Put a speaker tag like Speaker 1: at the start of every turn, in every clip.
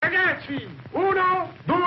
Speaker 1: Ragazzi, 1, 2...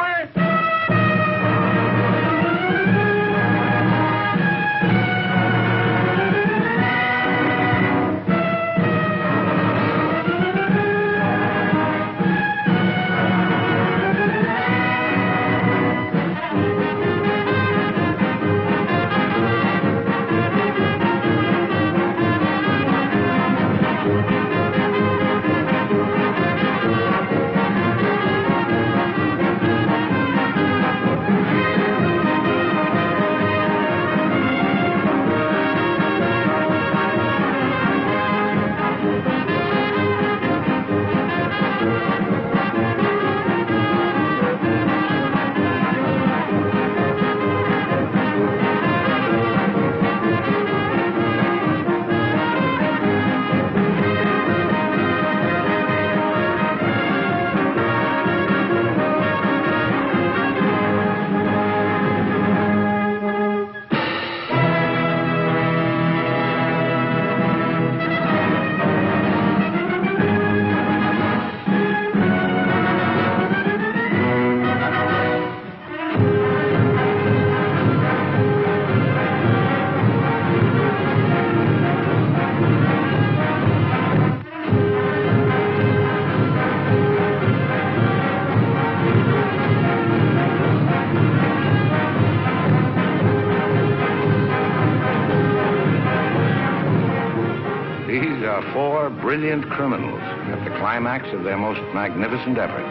Speaker 2: These are 4 brilliant criminals at the climax of their most magnificent effort.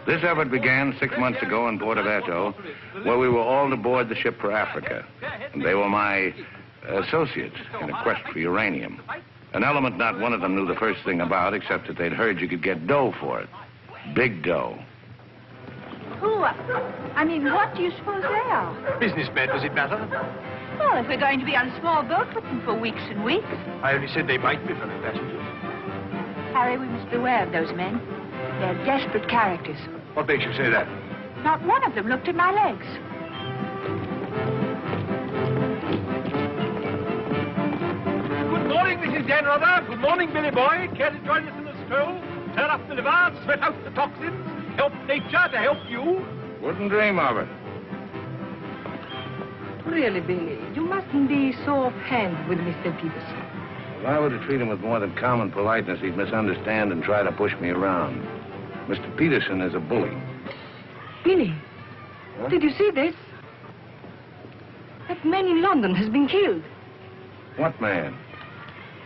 Speaker 2: This effort began 6 months ago in Porto Vecchio, where we were all aboard the ship for Africa. And they were my associates in a quest for uranium. An element not one of them knew the first thing about, except that they'd heard you could get dough for it. Big dough.
Speaker 3: Who? I mean, what do you suppose they are?
Speaker 1: Businessmen, does it matter?
Speaker 3: Well, if we're going to be on a small boat with them for weeks and weeks.
Speaker 1: I only said they might be fellow passengers.
Speaker 3: Harry, we must beware of those men. They're desperate characters.
Speaker 1: What makes you say that?
Speaker 3: Not one of them looked at my legs.
Speaker 1: Good morning, Mrs. Janrother. Good morning, Billy Boy. Care to join us in a stroll? Turn up the liver, sweat out the toxins, help nature to help you?
Speaker 2: Wouldn't dream of it.
Speaker 4: Really, Billy, you mustn't be so offhand with Mr. Peterson.
Speaker 2: If I were to treat him with more than common politeness, he'd misunderstand and try to push me around. Mr. Peterson is a bully.
Speaker 4: Billy, did you see this? That man in London has been killed.
Speaker 2: What man?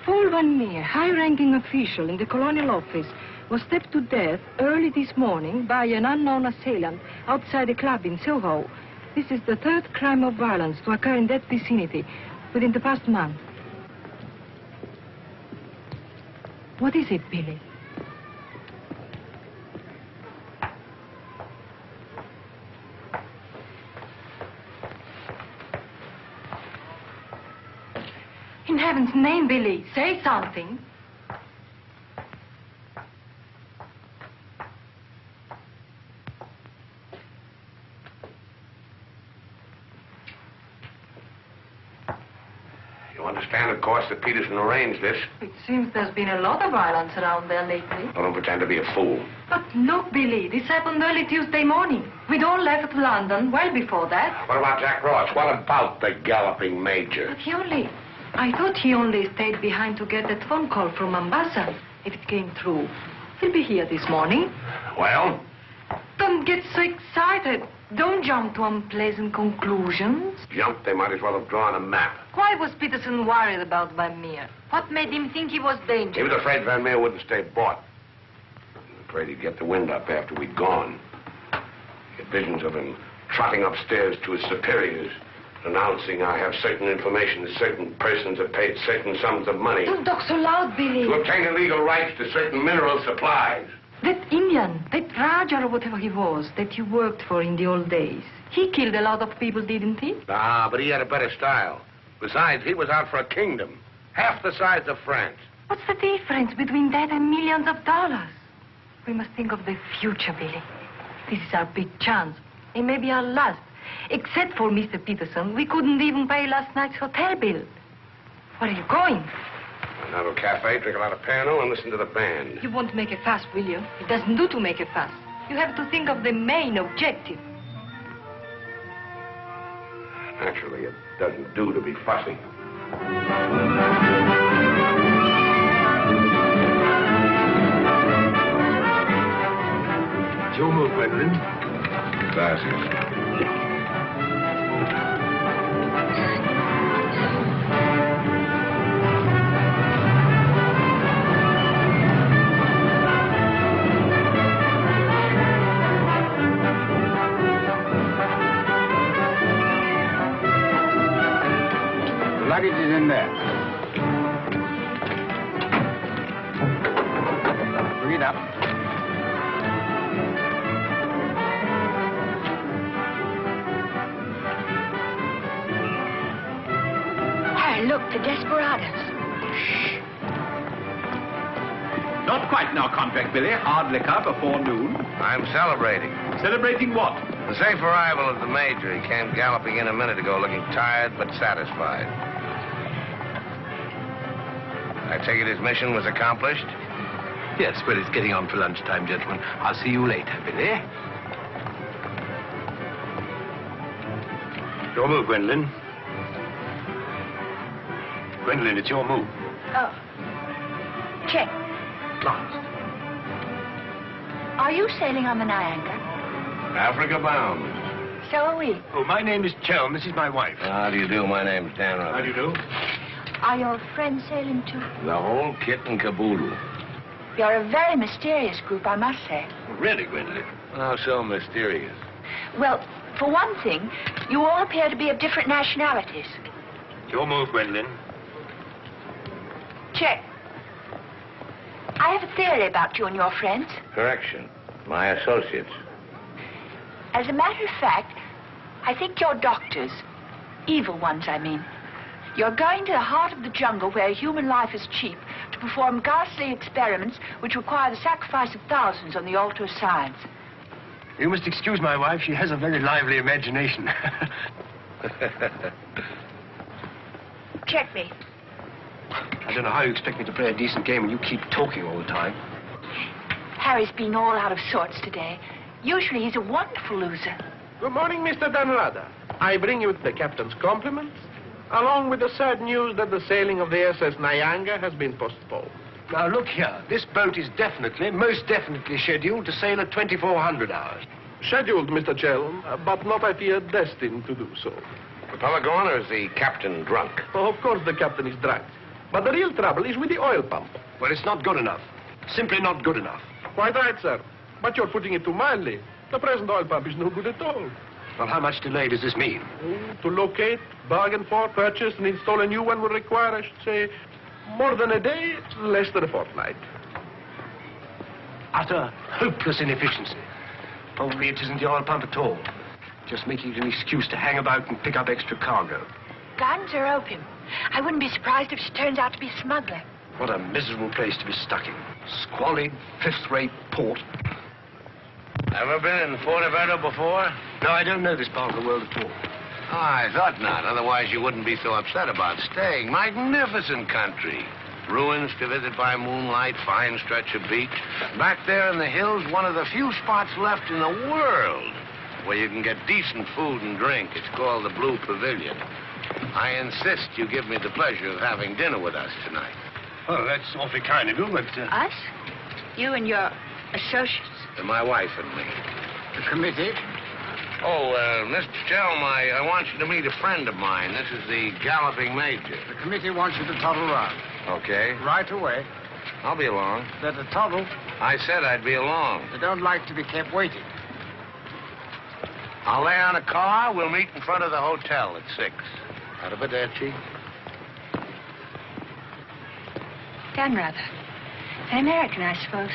Speaker 4: Paul Van Meer, high-ranking official in the Colonial Office, was stabbed to death early this morning by an unknown assailant outside a club in Soho. This is the 3rd crime of violence to occur in that vicinity within the past month. What is it, Billy? In heaven's name, Billy, say something.
Speaker 2: You understand, of course, that Peterson arranged this.
Speaker 4: It seems there's been a lot of violence around there lately.
Speaker 2: I don't pretend to be a fool.
Speaker 4: But look, Billy, this happened early Tuesday morning. We'd all left London well before that.
Speaker 2: What about Jack Ross? What about the galloping major?
Speaker 4: But I thought he only stayed behind to get that phone call from Mombasa. If it came through, he'll be here this morning.
Speaker 2: Well?
Speaker 4: Don't get so excited. Don't jump to unpleasant conclusions.
Speaker 2: Jump? They might as well have drawn a map.
Speaker 4: Why was Peterson worried about Van Meer? What made him think he was dangerous?
Speaker 2: He was afraid Van Meer wouldn't stay bought. Afraid he'd get the wind up after we'd gone. He had visions of him trotting upstairs to his superiors, announcing I have certain information that certain persons have paid certain sums of money.
Speaker 4: Don't talk so loud, Billy.
Speaker 2: To obtain illegal rights to certain mineral supplies.
Speaker 4: That Indian, that Raja or whatever he was, that you worked for in the old days, he killed a lot of people, didn't he?
Speaker 2: Ah, but he had a better style. Besides, he was out for a kingdom, half the size of France.
Speaker 4: What's the difference between that and millions of dollars? We must think of the future, Billy. This is our big chance. It may be our last. Except for Mr. Peterson, we couldn't even pay last night's hotel bill. Where are you going?
Speaker 5: Have a cafe, drink a lot of Pernod, and listen to the band.
Speaker 4: You won't make a fuss, will you? It doesn't do to make a fuss. You have to think of the main objective.
Speaker 5: Naturally, it doesn't do to be fussy.
Speaker 1: It's your move, Gwendolyn.
Speaker 5: Gracias.
Speaker 6: Luggage is in there. Bring it up.
Speaker 3: Harry, look, the desperados.
Speaker 1: Not quite now, Convict Billy. Hard liquor before noon.
Speaker 2: I'm celebrating.
Speaker 1: Celebrating what?
Speaker 2: The safe arrival of the Major. He came galloping in a minute ago looking tired but satisfied. I take it his mission was accomplished?
Speaker 1: Yes, well, it's getting on for lunchtime, gentlemen. I'll see you later, Billy.
Speaker 5: Your move, Gwendolyn. Gwendolyn, it's your move.
Speaker 3: Oh. Check.
Speaker 5: Last.
Speaker 3: Are you sailing on the Niagara?
Speaker 2: Africa bound.
Speaker 3: So are we.
Speaker 5: Oh, my name is Chelm. This is my wife.
Speaker 2: How do you do? My name's Dan Rutherford.
Speaker 5: How do you do?
Speaker 3: Are your friends sailing too?
Speaker 2: The whole kit and caboodle.
Speaker 3: You're a very mysterious group, I must say.
Speaker 5: Really, Gwendolyn?
Speaker 2: How so mysterious?
Speaker 3: Well, for one thing, you all appear to be of different nationalities.
Speaker 5: Your move, Gwendolyn.
Speaker 3: Check. I have a theory about you and your friends.
Speaker 2: Correction. My associates.
Speaker 3: As a matter of fact, I think you're doctors. Evil ones, I mean. You're going to the heart of the jungle where human life is cheap to perform ghastly experiments which require the sacrifice of thousands on the altar of science.
Speaker 5: You must excuse my wife. She has a very lively imagination.
Speaker 3: Check me.
Speaker 5: I don't know how you expect me to play a decent game when you keep talking all the time.
Speaker 3: Harry's been all out of sorts today. Usually he's a wonderful loser.
Speaker 1: Good morning, Mr. Dunrada. I bring you the captain's compliments, along with the sad news that the sailing of the SS Nyanga has been postponed.
Speaker 5: Now, look here. This boat is definitely, most definitely scheduled to sail at 2400 hours.
Speaker 1: Scheduled, Mr. Chelm, but not, I fear, destined to do so.
Speaker 2: The fellow gone, or is the captain drunk?
Speaker 1: Oh, of course the captain is drunk. But the real trouble is with the oil pump.
Speaker 5: Well, it's not good enough. Simply not good enough.
Speaker 1: Quite right, sir. But you're putting it too mildly. The present oil pump is no good at all.
Speaker 5: Well, how much delay does this mean?
Speaker 1: To locate, bargain for, purchase, and install a new one will require, I should say, more than a day, less than a fortnight.
Speaker 5: Utter, hopeless inefficiency. Probably it isn't the oil pump at all. Just making it an excuse to hang about and pick up extra cargo.
Speaker 3: Guns or opium? I wouldn't be surprised if she turns out to be a smuggler.
Speaker 5: What a miserable place to be stuck in. Squalid, fifth-rate port.
Speaker 2: Ever been in Fuerteventura before?
Speaker 5: No, I don't know this part of the world at all.
Speaker 2: Oh, I thought not. Otherwise, you wouldn't be so upset about staying. Magnificent country. Ruins to visit by moonlight, fine stretch of beach. Back there in the hills, one of the few spots left in the world where you can get decent food and drink. It's called the Blue Pavilion. I insist you give me the pleasure of having dinner with us tonight.
Speaker 5: Oh, that's awfully kind of you, but...
Speaker 3: Us? You and your associates?
Speaker 2: And my wife and me.
Speaker 6: The committee?
Speaker 2: Oh, Mr. Chelm, I want you to meet a friend of mine. This is the Galloping Major.
Speaker 6: The committee wants you to toddle round.
Speaker 2: Okay.
Speaker 6: Right away.
Speaker 2: I'll be along.
Speaker 6: Better toddle.
Speaker 2: I said I'd be along.
Speaker 6: They don't like to be kept waiting.
Speaker 2: I'll lay on a car. We'll meet in front of the hotel at 6. Arrivederci.
Speaker 3: Dan Rather. An American, I suppose.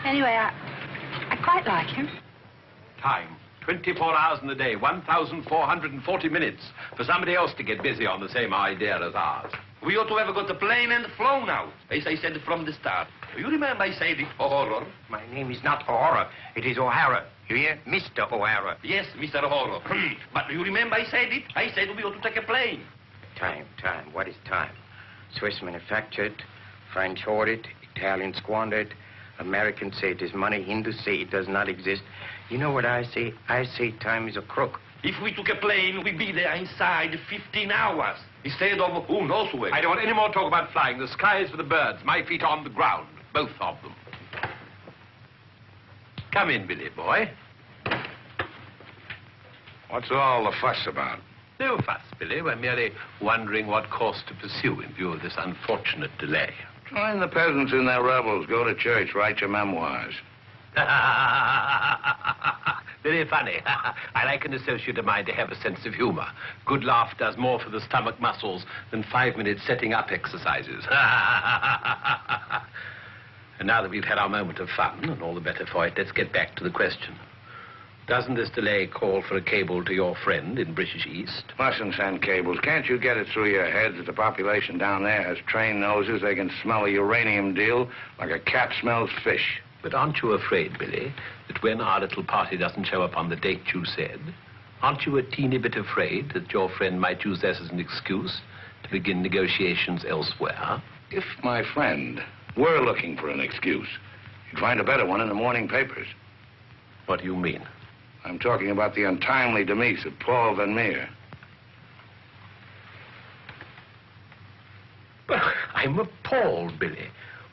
Speaker 3: Anyway, I quite like him.
Speaker 1: Time. 24 hours in the day, 1,440 minutes for somebody else to get busy on the same idea as ours.
Speaker 7: We ought to have got the plane and flown out, as I said from the start. You remember I said it, O'Hara?
Speaker 6: My name is not O'Hara. It is O'Hara. You hear? Mr. O'Hara.
Speaker 7: Yes, Mr. O'Hara. But you remember I said it? I said we ought to take a plane.
Speaker 6: Time. What is time? Swiss manufactured, French hoarded, Italians squandered, Americans say it is money, Hindus say it does not exist. You know what I say? I say time is a crook.
Speaker 7: If we took a plane, we'd be there inside 15 hours. Instead of who knows where.
Speaker 1: I don't want any more talk about flying. The sky is for the birds. My feet are on the ground. Both of them. Come in, Billy boy.
Speaker 2: What's all the fuss about?
Speaker 1: No fuss, Billy. We're merely wondering what course to pursue in view of this unfortunate delay.
Speaker 2: Join the peasants in their revels. Go to church. Write your memoirs.
Speaker 1: Very funny. I like an associate of mine to have a sense of humor. Good laugh does more for the stomach muscles than 5 minutes setting up exercises. And now that we've had our moment of fun, and all the better for it, let's get back to the question. Doesn't this delay call for a cable to your friend in British East?
Speaker 2: Mustn't send cables. Can't you get it through your heads that the population down there has trained noses? They can smell a uranium deal like a cat smells fish.
Speaker 1: But aren't you afraid, Billy, that when our little party doesn't show up on the date you said, aren't you a teeny bit afraid that your friend might use this as an excuse to begin negotiations elsewhere?
Speaker 2: If my friend were looking for an excuse, he'd find a better one in the morning papers.
Speaker 1: What do you mean?
Speaker 2: I'm talking about the untimely demise of Paul Van Meer.
Speaker 1: I'm appalled, Billy.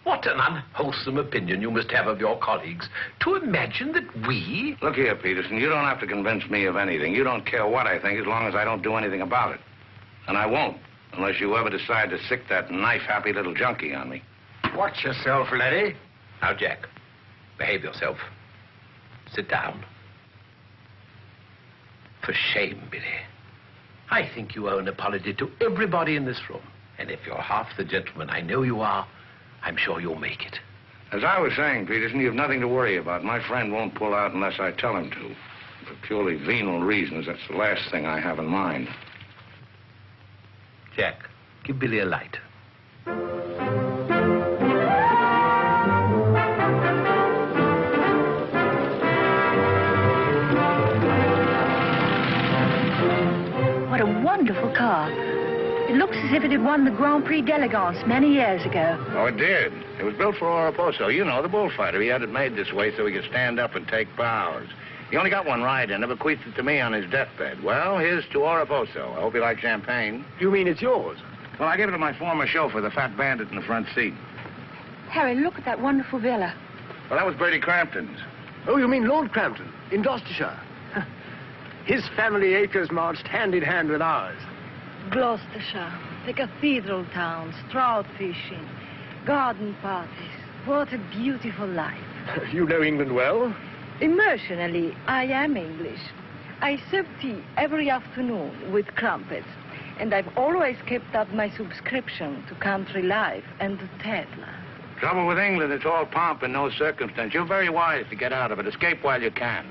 Speaker 1: What an unwholesome opinion you must have of your colleagues to imagine that we...
Speaker 2: Look here, Peterson, you don't have to convince me of anything. You don't care what I think as long as I don't do anything about it. And I won't, unless you ever decide to sick that knife-happy little junkie on me.
Speaker 5: Watch yourself, laddie.
Speaker 1: Now, Jack, behave yourself. Sit down. For shame, Billy. I think you owe an apology to everybody in this room. And if you're half the gentleman I know you are, I'm sure you'll make it.
Speaker 2: As I was saying, Peterson, you've nothing to worry about. My friend won't pull out unless I tell him to. For purely venal reasons, that's the last thing I have in mind.
Speaker 1: Jack, give Billy a light.
Speaker 3: What a wonderful car. It looks as if it had won the Grand Prix d'Elegance many years ago.
Speaker 2: Oh, it did. It was built for Oraposo. You know, the bullfighter. He had it made this way so he could stand up and take bows. He only got one ride in it, bequeathed it to me on his deathbed. Well, here's to Oraposo. I hope you like champagne.
Speaker 5: You mean it's yours?
Speaker 2: Well, I gave it to my former chauffeur, the fat bandit in the front seat.
Speaker 3: Harry, look at that wonderful villa.
Speaker 2: Well, that was Bertie Crampton's.
Speaker 5: Oh, you mean Lord Crampton, in Gloucestershire. His family acres marched hand in hand with ours.
Speaker 4: Gloucestershire, the cathedral towns, trout fishing, garden parties. What a beautiful life.
Speaker 5: You know England well?
Speaker 4: Emotionally, I am English. I serve tea every afternoon with crumpets, and I've always kept up my subscription to Country Life and to Tetler.
Speaker 2: Trouble with England, it's all pomp and no circumstance. You're very wise to get out of it. Escape while you can.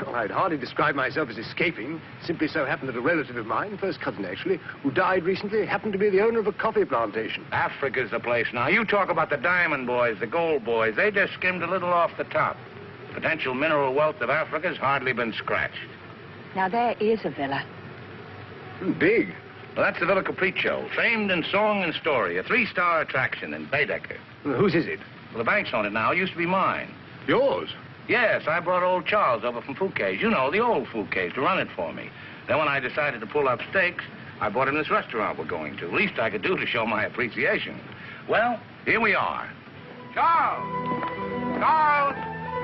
Speaker 5: Well, I'd hardly describe myself as escaping. Simply so happened that a relative of mine, first cousin actually, who died recently, happened to be the owner of a coffee plantation.
Speaker 2: Africa's the place now. You talk about the diamond boys, the gold boys. They just skimmed a little off the top. The potential mineral wealth of Africa's hardly been scratched.
Speaker 3: Now, there is a villa.
Speaker 5: Big.
Speaker 2: Well, that's the Villa Capriccio, famed in song and story, a 3-star attraction in Baedeker.
Speaker 5: Well, whose is it?
Speaker 2: Well, the bank's on it now. It used to be mine.
Speaker 5: Yours?
Speaker 2: Yes, I brought old Charles over from Fouquet's. You know, the old Fouquet's, to run it for me. Then when I decided to pull up stakes, I bought him this restaurant we're going to. Least I could do to show my appreciation. Well, here we are. Charles! Charles!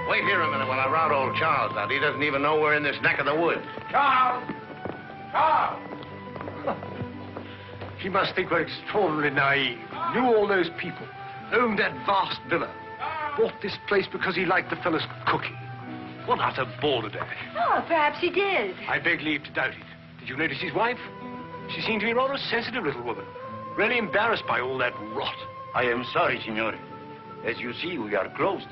Speaker 2: Wait here a minute while I rout old Charles out. He doesn't even know we're in this neck of the woods. Charles! Charles!
Speaker 5: He must think we're extraordinarily naive. Knew all those people. Owned that vast villa. Bought this place because he liked the fellow's cooking. What utter balderdash.
Speaker 3: Oh, perhaps he did.
Speaker 5: I beg leave to doubt it. Did you notice his wife? She seemed to be rather a sensitive little woman. Really embarrassed by all that rot.
Speaker 8: I am sorry, signore. As you see, we are closed.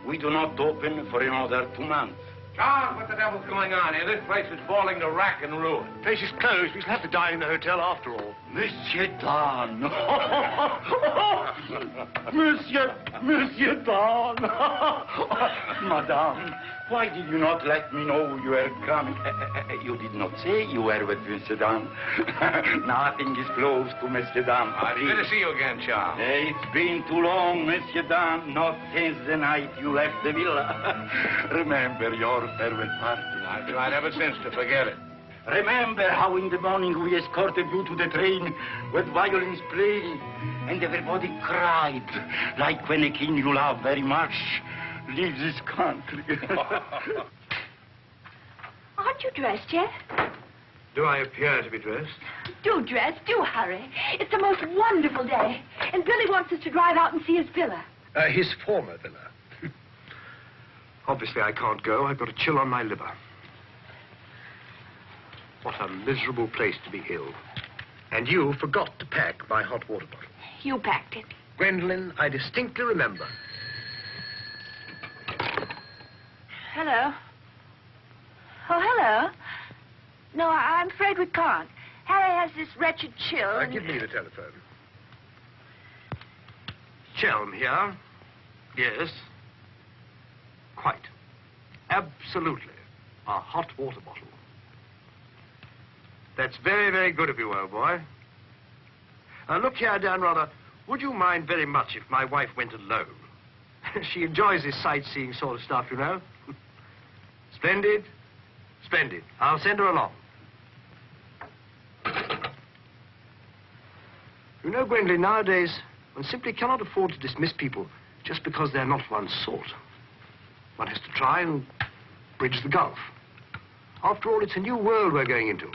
Speaker 8: We do not open for another 2 months.
Speaker 2: Charles, what the devil's going on here? This place is falling to rack and ruin.
Speaker 5: Place is closed. We shall have to dine in the hotel after all.
Speaker 8: Monsieur Dan. Monsieur Dan. Madame, Why did you not let me know you were coming? You did not say you were with Monsieur Dame. Nothing is close to Monsieur Dame.
Speaker 2: Good to see you again, Charles.
Speaker 8: It's been too long, Monsieur Dame. Not since the night you left the villa. Remember your farewell party.
Speaker 2: I've tried ever since to forget it.
Speaker 8: Remember how in the morning we escorted you to the train with violins playing, and everybody cried, like when a king you love very much leaves his country.
Speaker 3: Aren't you dressed yet?
Speaker 5: Do I appear to be dressed?
Speaker 3: Do dress, do hurry. It's the most wonderful day. And Billy wants us to drive out and see his villa.
Speaker 5: His former villa. Obviously, I can't go. I've got a chill on my liver. What a miserable place to be ill. And you forgot to pack my hot water bottle.
Speaker 3: You packed it.
Speaker 5: Gwendolyn, I distinctly remember.
Speaker 3: Hello. Oh, hello. No, I'm afraid we can't. Harry has this wretched chill.
Speaker 5: Give me the telephone. Chelm here. Yes. Quite. Absolutely. A hot water bottle. That's very, very good of you, old boy. Look here, Dan Rather, would you mind very much if my wife went alone? She enjoys this sightseeing sort of stuff, you know. Splendid. Splendid. I'll send her along. You know, Gwendolyn, nowadays, one simply cannot afford to dismiss people just because they're not one's sort. One has to try and bridge the gulf. After all, it's a new world we're going into.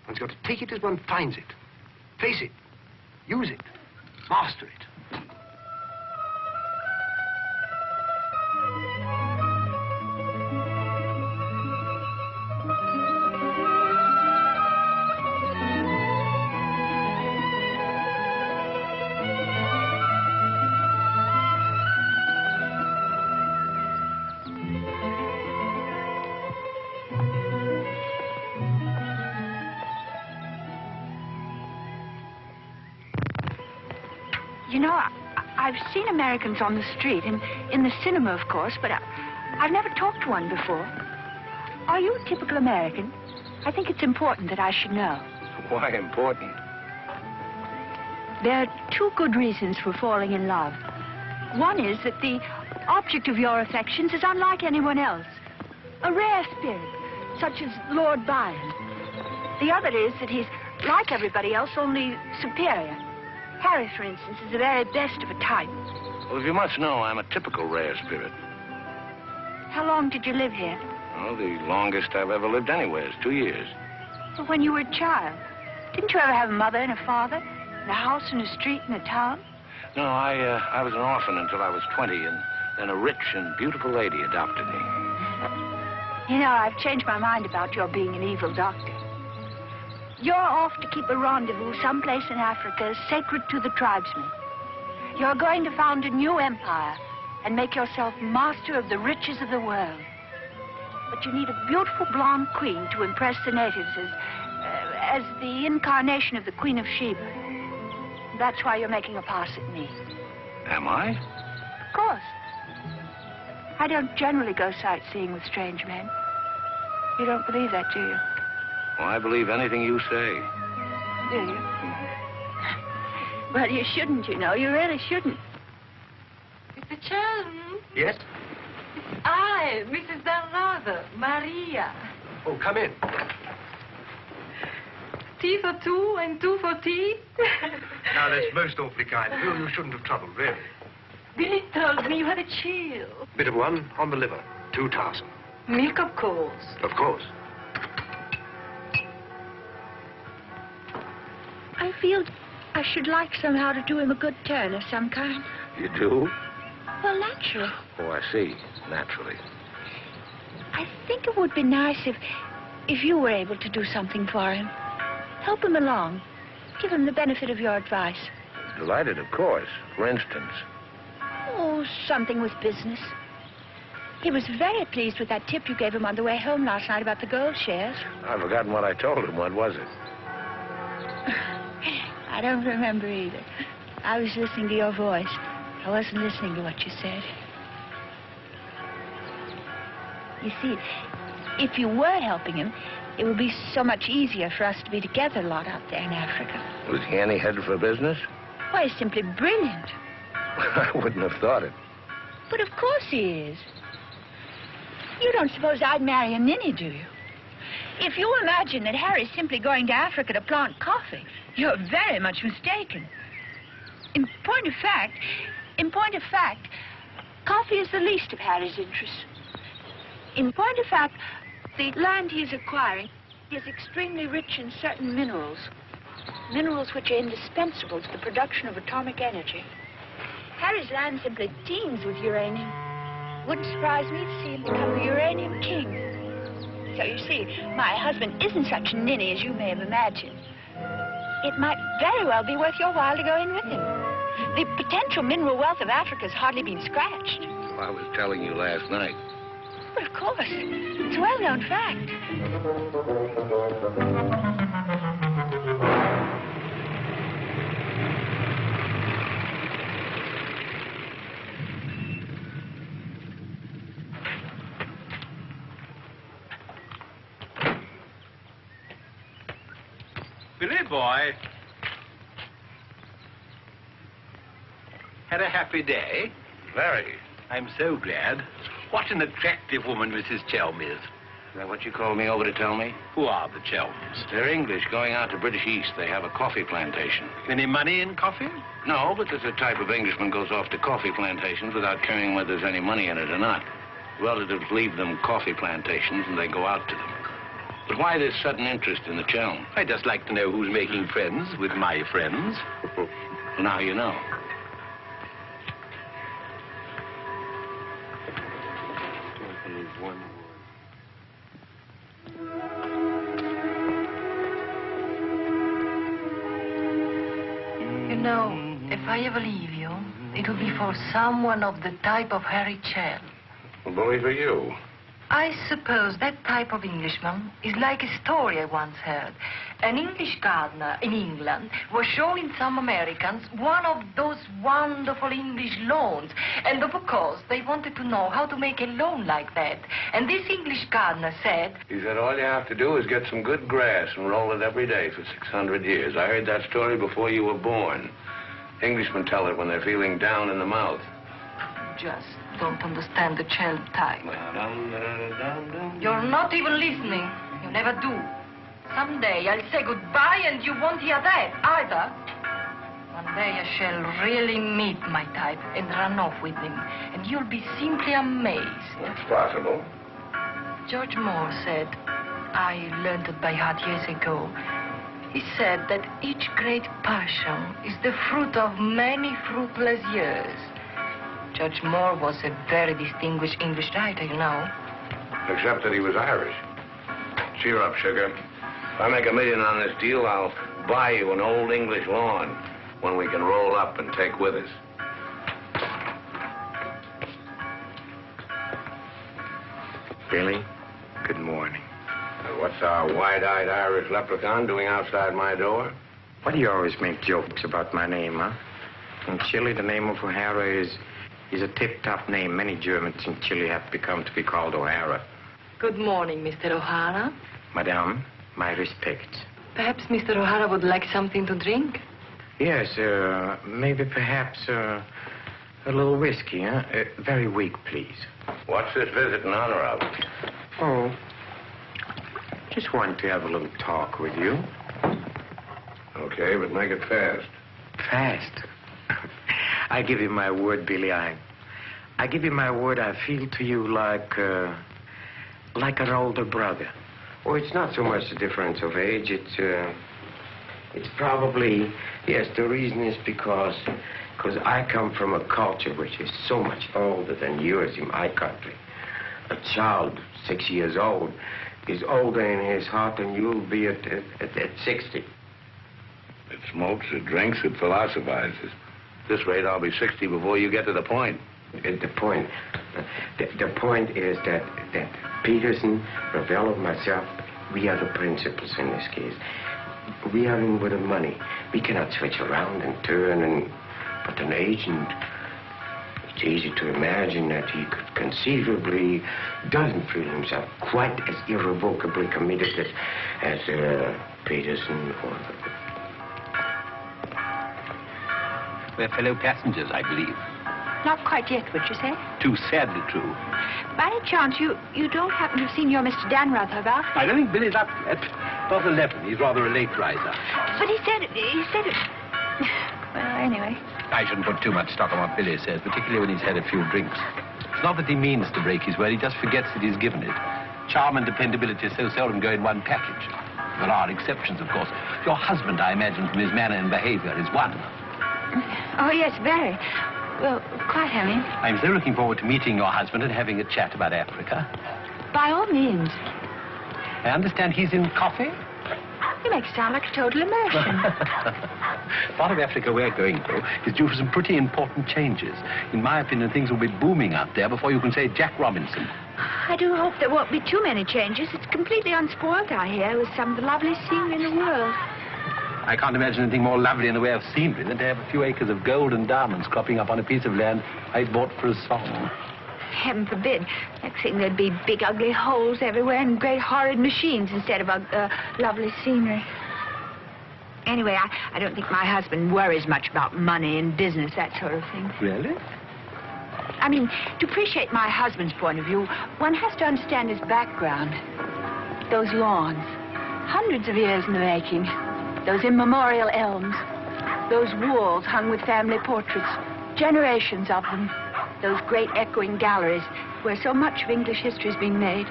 Speaker 5: One's got to take it as one finds it. Face it. Use it. Master it.
Speaker 3: You know, I've seen Americans on the street, and in the cinema, of course, but I've never talked to one before. Are you a typical American? I think it's important that I should know.
Speaker 2: Why important?
Speaker 3: There are two good reasons for falling in love. One is that the object of your affections is unlike anyone else. A rare spirit, such as Lord Byron. The other is that he's like everybody else, only superior. Harry, for instance, is the very best of a type.
Speaker 2: Well, as you must know, I'm a typical rare spirit.
Speaker 3: How long did you live here?
Speaker 2: Oh, the longest I've ever lived anywhere is 2 years.
Speaker 3: Well, when you were a child. Didn't you ever have a mother and a father? And a house and a street and a town?
Speaker 2: No, I was an orphan until I was 20, and then a rich and beautiful lady adopted me.
Speaker 3: You know, I've changed my mind about your being an evil doctor. You're off to keep a rendezvous someplace in Africa sacred to the tribesmen. You're going to found a new empire and make yourself master of the riches of the world. But you need a beautiful blonde queen to impress the natives as the incarnation of the Queen of Sheba. That's why you're making a pass at me.
Speaker 2: Am I?
Speaker 3: Of course. I don't generally go sightseeing with strange men. You don't believe that, do you?
Speaker 2: Well, I believe anything you say.
Speaker 3: Do you? Well, you shouldn't, you know. You really shouldn't.
Speaker 4: Mr. Chelm?
Speaker 5: Yes?
Speaker 4: I, Mrs. Danrother, Maria.
Speaker 5: Oh, come in.
Speaker 4: Tea for two and two for tea?
Speaker 5: Now, that's most awfully kind. You shouldn't have troubled, really.
Speaker 4: Billy told me you had a chill.
Speaker 5: Bit of one on the liver. 2 tassel.
Speaker 4: Milk, of course.
Speaker 5: Of course.
Speaker 3: I feel I should like somehow to do him a good turn of some kind.
Speaker 2: You do?
Speaker 3: Well, naturally.
Speaker 2: Oh, I see. Naturally.
Speaker 3: I think it would be nice if you were able to do something for him. Help him along. Give him the benefit of your advice.
Speaker 2: Delighted, of course. For instance.
Speaker 3: Oh, something with business. He was very pleased with that tip you gave him on the way home last night about the gold shares.
Speaker 2: I've forgotten what I told him. What was it?
Speaker 3: I don't remember either. I was listening to your voice. I wasn't listening to what you said. You see, if you were helping him, it would be so much easier for us to be together a lot out there in Africa.
Speaker 2: Was he any headed for business?
Speaker 3: Why, he's simply brilliant.
Speaker 2: I wouldn't have thought it.
Speaker 3: But of course he is. You don't suppose I'd marry a ninny, do you? If you imagine that Harry's simply going to Africa to plant coffee, you're very much mistaken. In point of fact, coffee is the least of Harry's interests. In point of fact, the land he's acquiring is extremely rich in certain minerals. Minerals which are indispensable to the production of atomic energy. Harry's land simply teems with uranium. Wouldn't surprise me to see him become the uranium king. So you see, my husband isn't such a ninny as you may have imagined. It might very well be worth your while to go in with him. The potential mineral wealth of Africa's hardly been scratched.
Speaker 2: I was telling you last night.
Speaker 3: But of course, it's a well-known fact.
Speaker 1: Billy boy. Had a happy day?
Speaker 2: Very.
Speaker 1: I'm so glad. What an attractive woman Mrs. Chelm is.
Speaker 2: Is that what you called me over to tell me?
Speaker 1: Who are the Chelms?
Speaker 2: They're English, going out to British East. They have a coffee plantation.
Speaker 1: Any money in coffee?
Speaker 2: No, but there's a type of Englishman goes off to coffee plantations without caring whether there's any money in it or not. Relatives leave them coffee plantations and they go out to them. But why this sudden interest in the Chelm?
Speaker 1: I'd just like to know who's making friends with my friends.
Speaker 2: Now you know.
Speaker 4: You know, if I ever leave you, it'll be for someone of the type of Harry Chelm.
Speaker 2: Well, bully for you.
Speaker 4: I suppose that type of Englishman is like a story I once heard. An English gardener in England was showing some Americans one of those wonderful English lawns. And of course, they wanted to know how to make a lawn like that. And this English gardener said...
Speaker 2: He said all you have to do is get some good grass and roll it every day for 600 years. I heard that story before you were born. Englishmen tell it when they're feeling down in the mouth.
Speaker 4: Just don't understand the Chelm type. You're not even listening. You never do. Someday I'll say goodbye and you won't hear that either. One day I shall really meet my type and run off with him. And you'll be simply amazed.
Speaker 2: That's possible.
Speaker 4: George Moore said, I learned it by heart years ago. He said that each great passion is the fruit of many fruitless years. George Moore was a very distinguished English writer, you know.
Speaker 2: Except that he was Irish. Cheer up, sugar. If I make $1 million on this deal, I'll buy you an old English lawn, one we can roll up and take with us.
Speaker 6: Billy, good morning.
Speaker 2: What's our wide-eyed Irish leprechaun doing outside my door?
Speaker 6: Why do you always make jokes about my name, huh? In Chile, the name of O'Hara is a tip-top name. Many Germans in Chile have become to be called O'Hara.
Speaker 4: Good morning, Mr. O'Hara.
Speaker 6: Madame, my respects.
Speaker 4: Perhaps Mr. O'Hara would like something to drink?
Speaker 6: Yes, maybe perhaps a little whiskey, huh? Very weak, please.
Speaker 2: What's this visit in honor of?
Speaker 6: Oh, just wanted to have a little talk with you.
Speaker 2: Okay, but make it fast.
Speaker 6: Fast? I give you my word, Billy. I give you my word. I feel to you like an older brother.
Speaker 9: Oh, it's not so much the difference of age. It's probably, yes, the reason is because I come from a culture which is so much older than yours in my country. A child 6 years old is older in his heart than you'll be at 60.
Speaker 2: It smokes, it drinks, it philosophizes. At this rate, I'll be 60 before you get to the point.
Speaker 9: The point is that Peterson, Ravel, and myself, we are the principals in this case. We are in with the money. We cannot switch around and turn, but an agent, It's easy to imagine that he could conceivably doesn't feel himself quite as irrevocably committed as Peterson or...
Speaker 1: We're fellow passengers, I believe.
Speaker 3: Not quite yet, would you say?
Speaker 1: Too sadly true.
Speaker 3: By any chance, you don't happen to have seen your Mr. Danrother about?
Speaker 1: I don't think Billy's up yet. Not 11. He's rather a late riser.
Speaker 3: But he said it... Well, anyway.
Speaker 1: I shouldn't put too much stock on what Billy says, particularly when he's had a few drinks. It's not that he means to break his word, he just forgets that he's given it. Charm and dependability so seldom go in one package. There are exceptions, of course. Your husband, I imagine, from his manner and behavior, is one.
Speaker 3: Oh, yes, very. Well, quite, I mean.
Speaker 1: I'm so looking forward to meeting your husband and having a chat about Africa.
Speaker 3: By all means.
Speaker 1: I understand he's in coffee?
Speaker 3: You make it sound like a total immersion.
Speaker 1: Part of Africa we're going, though, is due for some pretty important changes. In my opinion, things will be booming out there before you can say Jack Robinson.
Speaker 3: I do hope there won't be too many changes. It's completely unspoiled, I hear, with some of the loveliest scenery in the world.
Speaker 1: I can't imagine anything more lovely in the way of scenery than to have a few acres of gold and diamonds cropping up on a piece of land I bought for a song.
Speaker 3: Heaven forbid. Next thing there'd be big, ugly holes everywhere and great, horrid machines instead of lovely scenery. Anyway, I don't think my husband worries much about money and business, that sort of thing.
Speaker 1: Really?
Speaker 3: I mean, to appreciate my husband's point of view, one has to understand his background. Those lawns, hundreds of years in the making. Those immemorial elms. Those walls hung with family portraits. Generations of them. Those great echoing galleries where so much of English history is being made.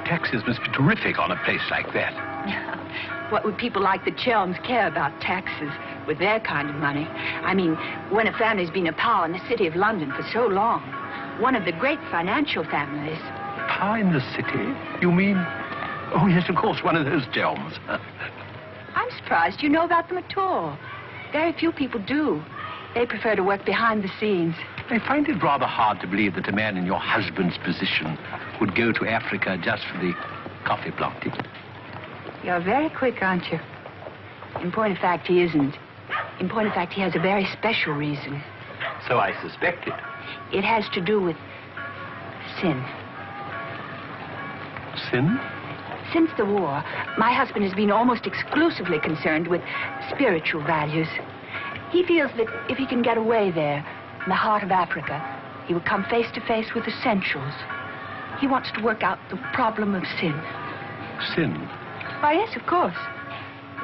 Speaker 1: Taxes must be terrific on a place like that.
Speaker 3: What would people like the Chelms care about taxes with their kind of money? I mean, when a family's been a power in the city of London for so long, one of the great financial families.
Speaker 1: Power in the city? You mean... Oh, yes, of course, one of those Chelms.
Speaker 3: I'm surprised you know about them at all. Very few people do. They prefer to work behind the scenes.
Speaker 1: I find it rather hard to believe that a man in your husband's position would go to Africa just for the coffee planting.
Speaker 3: You're very quick, aren't you? In point of fact, he isn't. In point of fact, he has a very special reason.
Speaker 1: So I suspected.
Speaker 3: It has to do with sin.
Speaker 1: Sin?
Speaker 3: Since the war, my husband has been almost exclusively concerned with spiritual values. He feels that if he can get away there, in the heart of Africa, he will come face to face with essentials. He wants to work out the problem of sin.
Speaker 1: Sin?
Speaker 3: Why, yes, of course.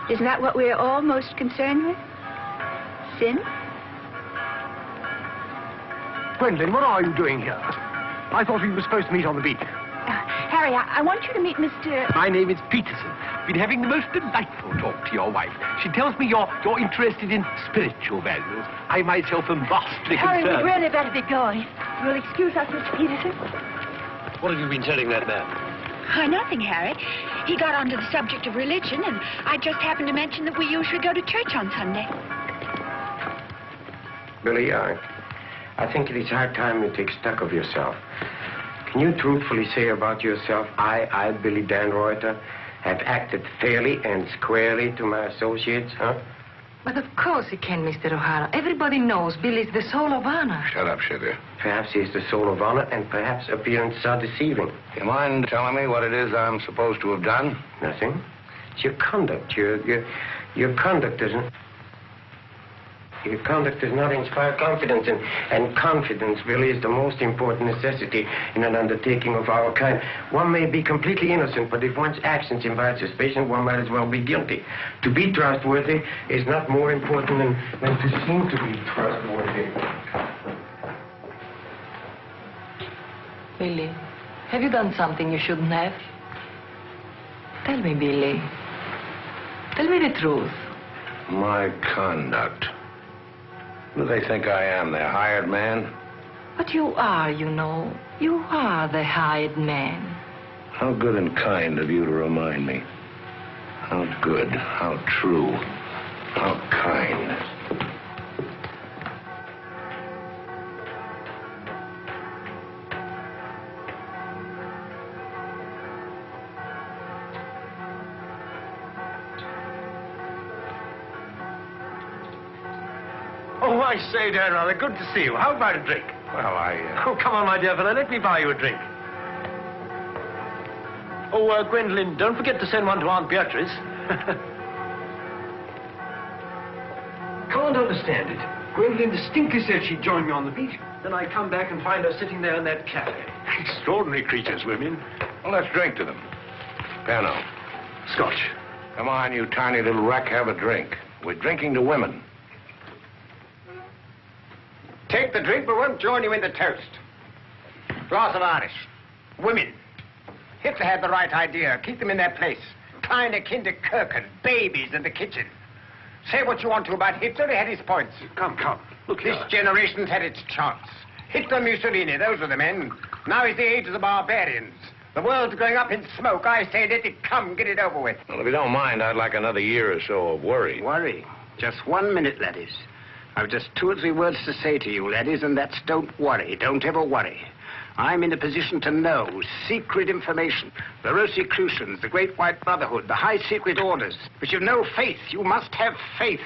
Speaker 3: Isn't that what we're all most concerned with? Sin?
Speaker 5: Gwendolyn, what are you doing here? I thought we were supposed to meet on the beach.
Speaker 3: Harry, I want you to meet Mr...
Speaker 1: My name is Peterson. Been having the most delightful talk to your wife. She tells me you're interested in spiritual values. I myself am vastly
Speaker 3: Harry,
Speaker 1: concerned.
Speaker 3: we'd really better be going. You'll excuse us, Mr. Peterson?
Speaker 1: What have you been telling that man?
Speaker 3: Why, nothing, Harry. He got onto the subject of religion, and I just happened to mention that we usually go to church on Sunday.
Speaker 9: Billy, I think it is high time you take stock of yourself. Can you truthfully say about yourself, I, Billy Danrother, have acted fairly and squarely to my associates, huh?
Speaker 4: But of course he can, Mr. O'Hara. Everybody knows Billy's the soul of honor.
Speaker 2: Shut up, sugar.
Speaker 9: Perhaps he's the soul of honor, and perhaps appearances are deceiving.
Speaker 2: You mind telling me what it is I'm supposed to have done?
Speaker 9: Nothing. It's your conduct. Your conduct doesn't... Your conduct does not inspire confidence, and confidence really is the most important necessity in an undertaking of our kind. One may be completely innocent, but if one's actions invite suspicion, one might as well be guilty. To be trustworthy is not more important than to seem to be trustworthy.
Speaker 4: Billy, have you done something you shouldn't have? Tell me, Billy. Tell me the truth.
Speaker 2: My conduct. Who do they think I am, their hired man?
Speaker 4: But you are, you know. You are the hired man.
Speaker 2: How good and kind of you to remind me. How good, how true, how kind.
Speaker 5: Oh, I say, Dan, rather good to see you. How about a drink?
Speaker 2: Well,
Speaker 5: Oh, come on, my dear fellow. Let me buy you a drink. Oh, Gwendolyn, don't forget to send one to Aunt Beatrice. Can't understand it. Gwendolyn distinctly said she'd join me on the beach. Then I come back and find her sitting there in that cafe. Extraordinary creatures, women.
Speaker 2: Well, let's drink to them. Pano.
Speaker 5: Scotch.
Speaker 2: Come on, you tiny little wreck, have a drink. We're drinking to women.
Speaker 6: Take the drink, but won't join you in the toast. Glass of Irish. Women. Hitler had the right idea. Keep them in their place. Kleine Kinderkirchen, babies in the kitchen. Say what you want to about Hitler, he had his points.
Speaker 5: Come. Look
Speaker 6: This
Speaker 5: here.
Speaker 6: generation's had its chance. Hitler, Mussolini, those were the men. Now is the age of the barbarians. The world's going up in smoke. I say let it come, get it over with.
Speaker 2: Well, if you don't mind, I'd like another year or so of worry.
Speaker 6: Worry? Just 1 minute, laddies. I've just 2 or 3 words to say to you, laddies, and that's don't worry. Don't ever worry. I'm in a position to know secret information. The Rosicrucians, the Great White Brotherhood, the high secret orders. But you've no faith. You must have faith.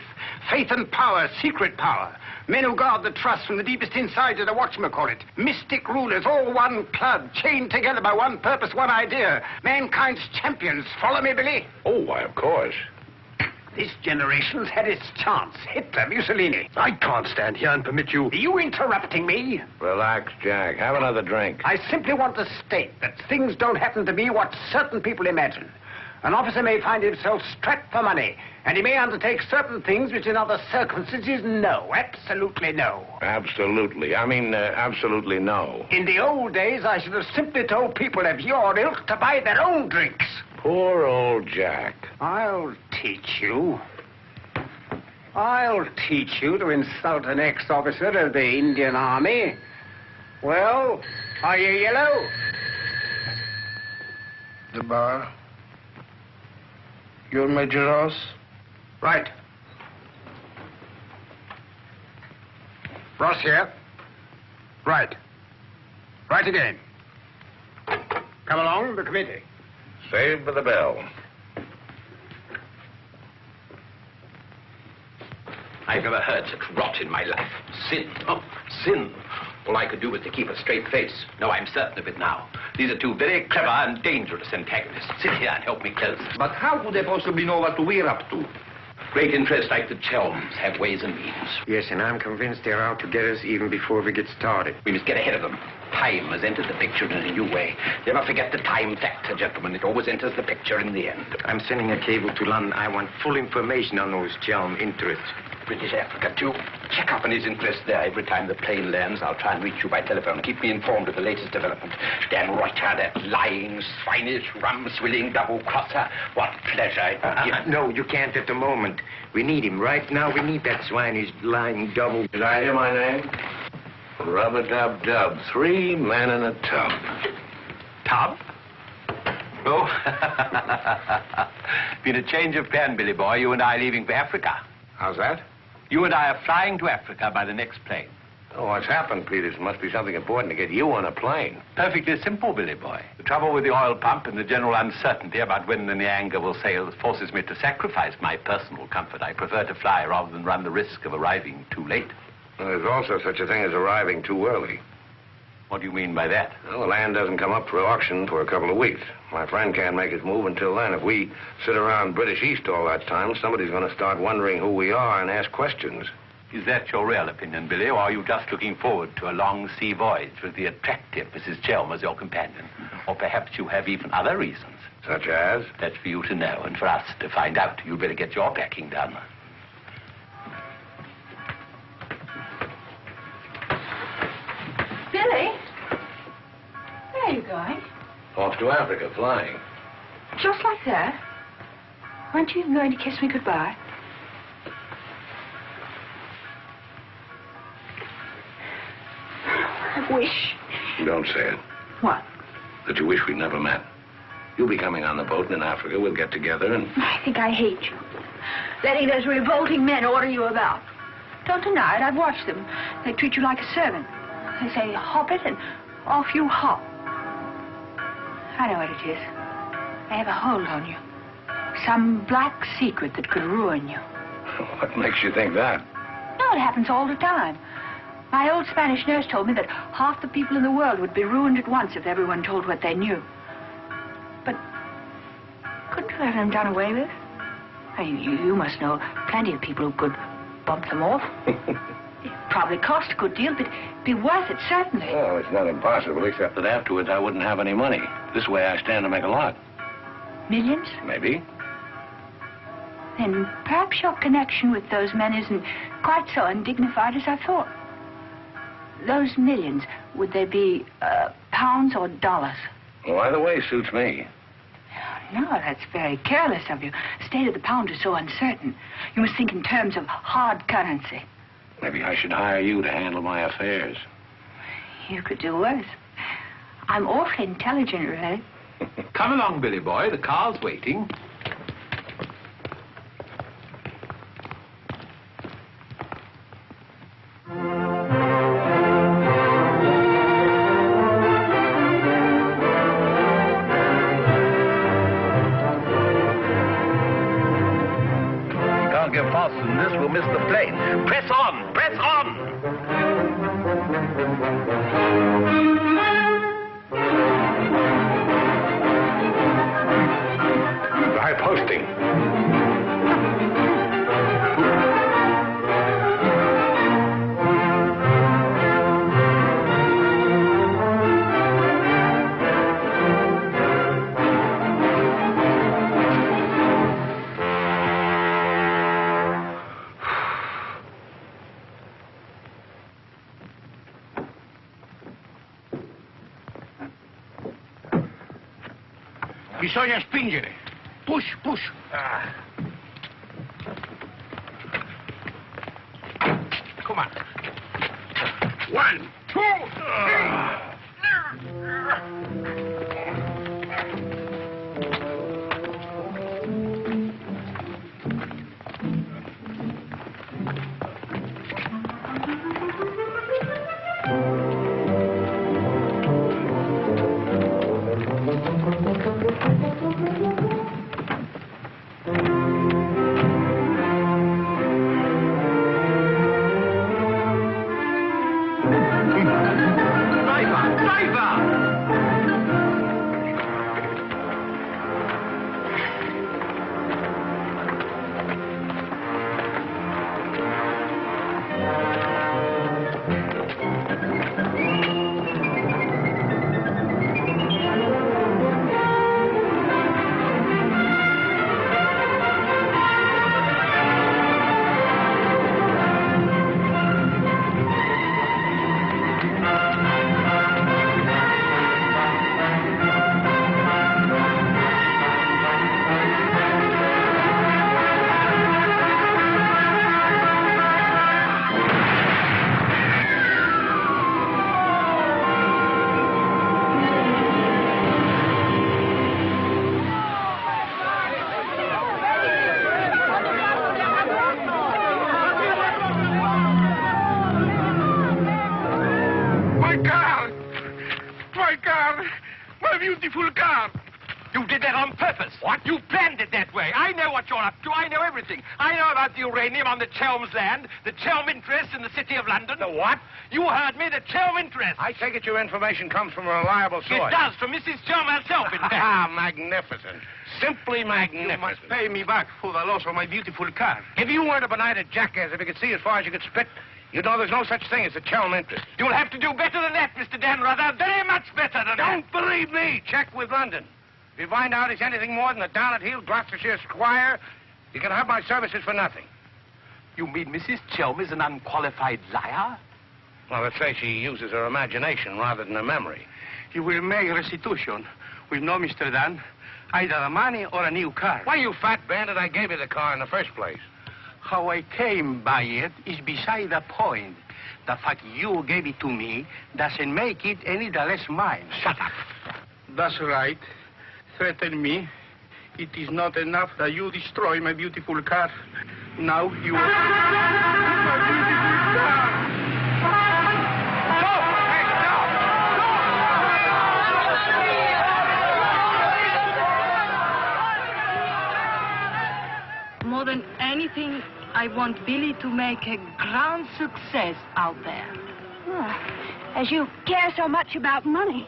Speaker 6: Faith and power, secret power. Men who guard the trust from the deepest inside of the whatchamacallit. Mystic rulers, all one club, chained together by one purpose, one idea. Mankind's champions. Follow me, Billy?
Speaker 2: Oh, why, of course.
Speaker 6: This generation's had its chance. Hitler, Mussolini.
Speaker 5: I can't stand here and permit you...
Speaker 6: Are you interrupting me?
Speaker 2: Relax, Jack. Have another drink.
Speaker 6: I simply want to state that things don't happen to be what certain people imagine. An officer may find himself strapped for money, and he may undertake certain things which in other circumstances, no, absolutely no.
Speaker 2: Absolutely. Absolutely no.
Speaker 6: In the old days, I should have simply told people of your ilk to buy their own drinks.
Speaker 2: Poor old Jack.
Speaker 6: I'll teach you. I'll teach you to insult an ex-officer of the Indian Army. Well, are you yellow?
Speaker 10: The bar. You're Major Ross?
Speaker 6: Right. Ross here. Right. Right again. Come along, the committee.
Speaker 2: Saved by the bell.
Speaker 1: I've never heard such rot in my life. Sin. Oh, sin. All I could do was to keep a straight face. No, I'm certain of it now. These are 2 very clever and dangerous antagonists. Sit here and help me close.
Speaker 7: But how could they possibly know what we're up to?
Speaker 1: Great interests like the Chelms have ways and means.
Speaker 9: Yes, and I'm convinced they're out to get us even before we get started.
Speaker 1: We must get ahead of them. Time has entered the picture in a new way. Never forget the time factor, gentlemen. It always enters the picture in the end.
Speaker 9: I'm sending a cable to London. I want full information on those Chelm interests.
Speaker 1: British Africa, too. Check up on his interest there. Every time the plane lands, I'll try and reach you by telephone. Keep me informed of the latest development. Dan Reuter, that lying, swinish, rum-swilling double-crosser. What pleasure it would give.
Speaker 9: No, you can't at the moment. We need him right now. We need that swinish, lying double.
Speaker 2: Did I hear my name? Rub-a-dub-dub. 3 men in a tub.
Speaker 1: Tub? Oh. Been a change of plan, Billy boy. You and I leaving for Africa.
Speaker 2: How's that?
Speaker 1: You and I are flying to Africa by the next plane.
Speaker 2: Oh, what's happened, Peters? Must be something important to get you on a plane.
Speaker 1: Perfectly simple, Billy boy. The trouble with the oil pump and the general uncertainty about when the Nyanga will sail forces me to sacrifice my personal comfort. I prefer to fly rather than run the risk of arriving too late.
Speaker 2: Well, there's also such a thing as arriving too early.
Speaker 1: What do you mean by that?
Speaker 2: Well, the land doesn't come up for auction for a couple of weeks. My friend can't make his move until then. If we sit around British East all that time, somebody's going to start wondering who we are and ask questions.
Speaker 1: Is that your real opinion, Billy, or are you just looking forward to a long sea voyage with the attractive Mrs. Chelm as your companion? Or perhaps you have even other reasons.
Speaker 2: Such as?
Speaker 1: That's for you to know and for us to find out. You'd better get your packing done.
Speaker 3: Billy? Where are you going?
Speaker 2: Off to Africa, flying.
Speaker 3: Just like that? Aren't you even going to kiss me goodbye? I wish.
Speaker 2: Don't say it.
Speaker 3: What?
Speaker 2: That you wish we'd never met. You'll be coming on the boat, and in Africa we'll get together and...
Speaker 3: I think I hate you. Letting those revolting men order you about. Don't deny it, I've watched them. They treat you like a servant. They say, hop it, and off you hop. I know what it is. They have a hold on you. Some black secret that could ruin you.
Speaker 2: What makes you think that?
Speaker 3: No, it happens all the time. My old Spanish nurse told me that half the people in the world would be ruined at once if everyone told what they knew. But couldn't you have them done away with? I mean, you must know plenty of people who could bump them off. It probably cost a good deal, but it'd be worth it, certainly.
Speaker 2: Well, it's not impossible, except that afterwards I wouldn't have any money. This way I stand to make a lot.
Speaker 3: Millions?
Speaker 2: Maybe.
Speaker 3: Then perhaps your connection with those men isn't quite so undignified as I thought. Those millions, would they be pounds or dollars?
Speaker 2: Well, either way suits me.
Speaker 3: No, that's very careless of you. The state of the pound is so uncertain. You must think in terms of hard currency.
Speaker 2: Maybe I should hire you to handle my affairs.
Speaker 3: You could do worse. I'm awfully intelligent, really.
Speaker 1: Come along, Billy boy. The car's waiting.
Speaker 2: Can't get faster than this, we'll miss the plane. Press on! Press on! High posting.
Speaker 6: Bisogna spingere. Push, push. Come on. 1, 2,
Speaker 7: beautiful car. You did that on purpose. What? You planned it that way. I know what you're up to. I know everything. I know about the uranium on the Chelm's land, the Chelm interest in the City of London.
Speaker 2: The what?
Speaker 7: You heard me, the Chelm interest.
Speaker 2: I take it your information comes from a reliable source.
Speaker 7: It does, from Mrs. Chelm herself, in fact.
Speaker 2: Ah, magnificent. Simply magnificent.
Speaker 7: You must pay me back for the loss of my beautiful car.
Speaker 2: If you weren't a benighted jackass, if you could see as far as you could spit, you'd know there's no such thing as a Chelm interest.
Speaker 7: You'll have to do better than that, Mr. Danrother. Very much better than that.
Speaker 2: Don't believe me. Check with London. If you find out he's anything more than a down-at-heel Gloucestershire squire, you can have my services for nothing.
Speaker 7: You mean Mrs. Chelm is an unqualified liar?
Speaker 2: Well, let's say she uses her imagination rather than her memory.
Speaker 7: You will make restitution with no Mr. Dan, either the money or a new car.
Speaker 2: Why, you fat bandit, I gave you the car in the first place.
Speaker 7: How I came by it is beside the point. The fact you gave it to me doesn't make it any the less mine.
Speaker 2: Shut up.
Speaker 7: That's right. Threaten me. It is not enough that you destroy my beautiful car. Now you... my beautiful car!
Speaker 4: More than anything, I I want Billy to make a grand success out there.
Speaker 3: Oh, as you care so much about money,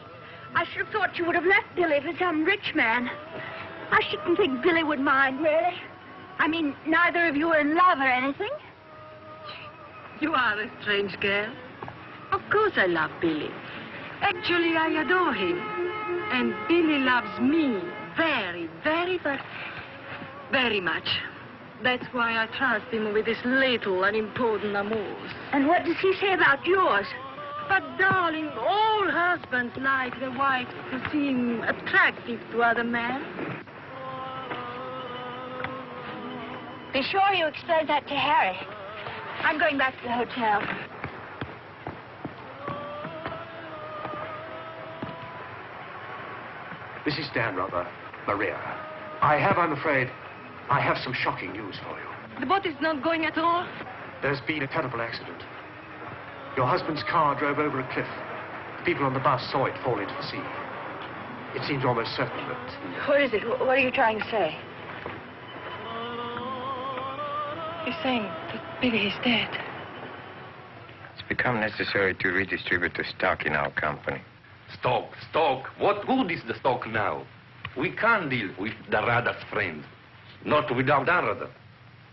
Speaker 3: I should have thought you would have left Billy for some rich man. I shouldn't think Billy would mind, really. I mean, neither of you are in love or anything.
Speaker 4: You are a strange girl. Of course I love Billy. Actually, I adore him. And Billy loves me very, very, very much. That's why I trust him with his little unimportant amours.
Speaker 3: And what does he say about yours?
Speaker 4: But, darling, all husbands like their wives to seem attractive to other men.
Speaker 3: Be sure you explain that to Harry. I'm going back to the hotel.
Speaker 5: Mrs. Stanrother, Maria, I'm afraid, I have some shocking news for you.
Speaker 4: The boat is not going at all?
Speaker 5: There's been a terrible accident. Your husband's car drove over a cliff. The people on the bus saw it fall into the sea. It seems almost certain that...
Speaker 3: What is it? What are you trying to say?
Speaker 4: He's saying that Billy is dead.
Speaker 9: It's become necessary to redistribute the stock in our company.
Speaker 7: Stock. What good is the stock now? We can't deal with the Radar's friends. Not without Radar.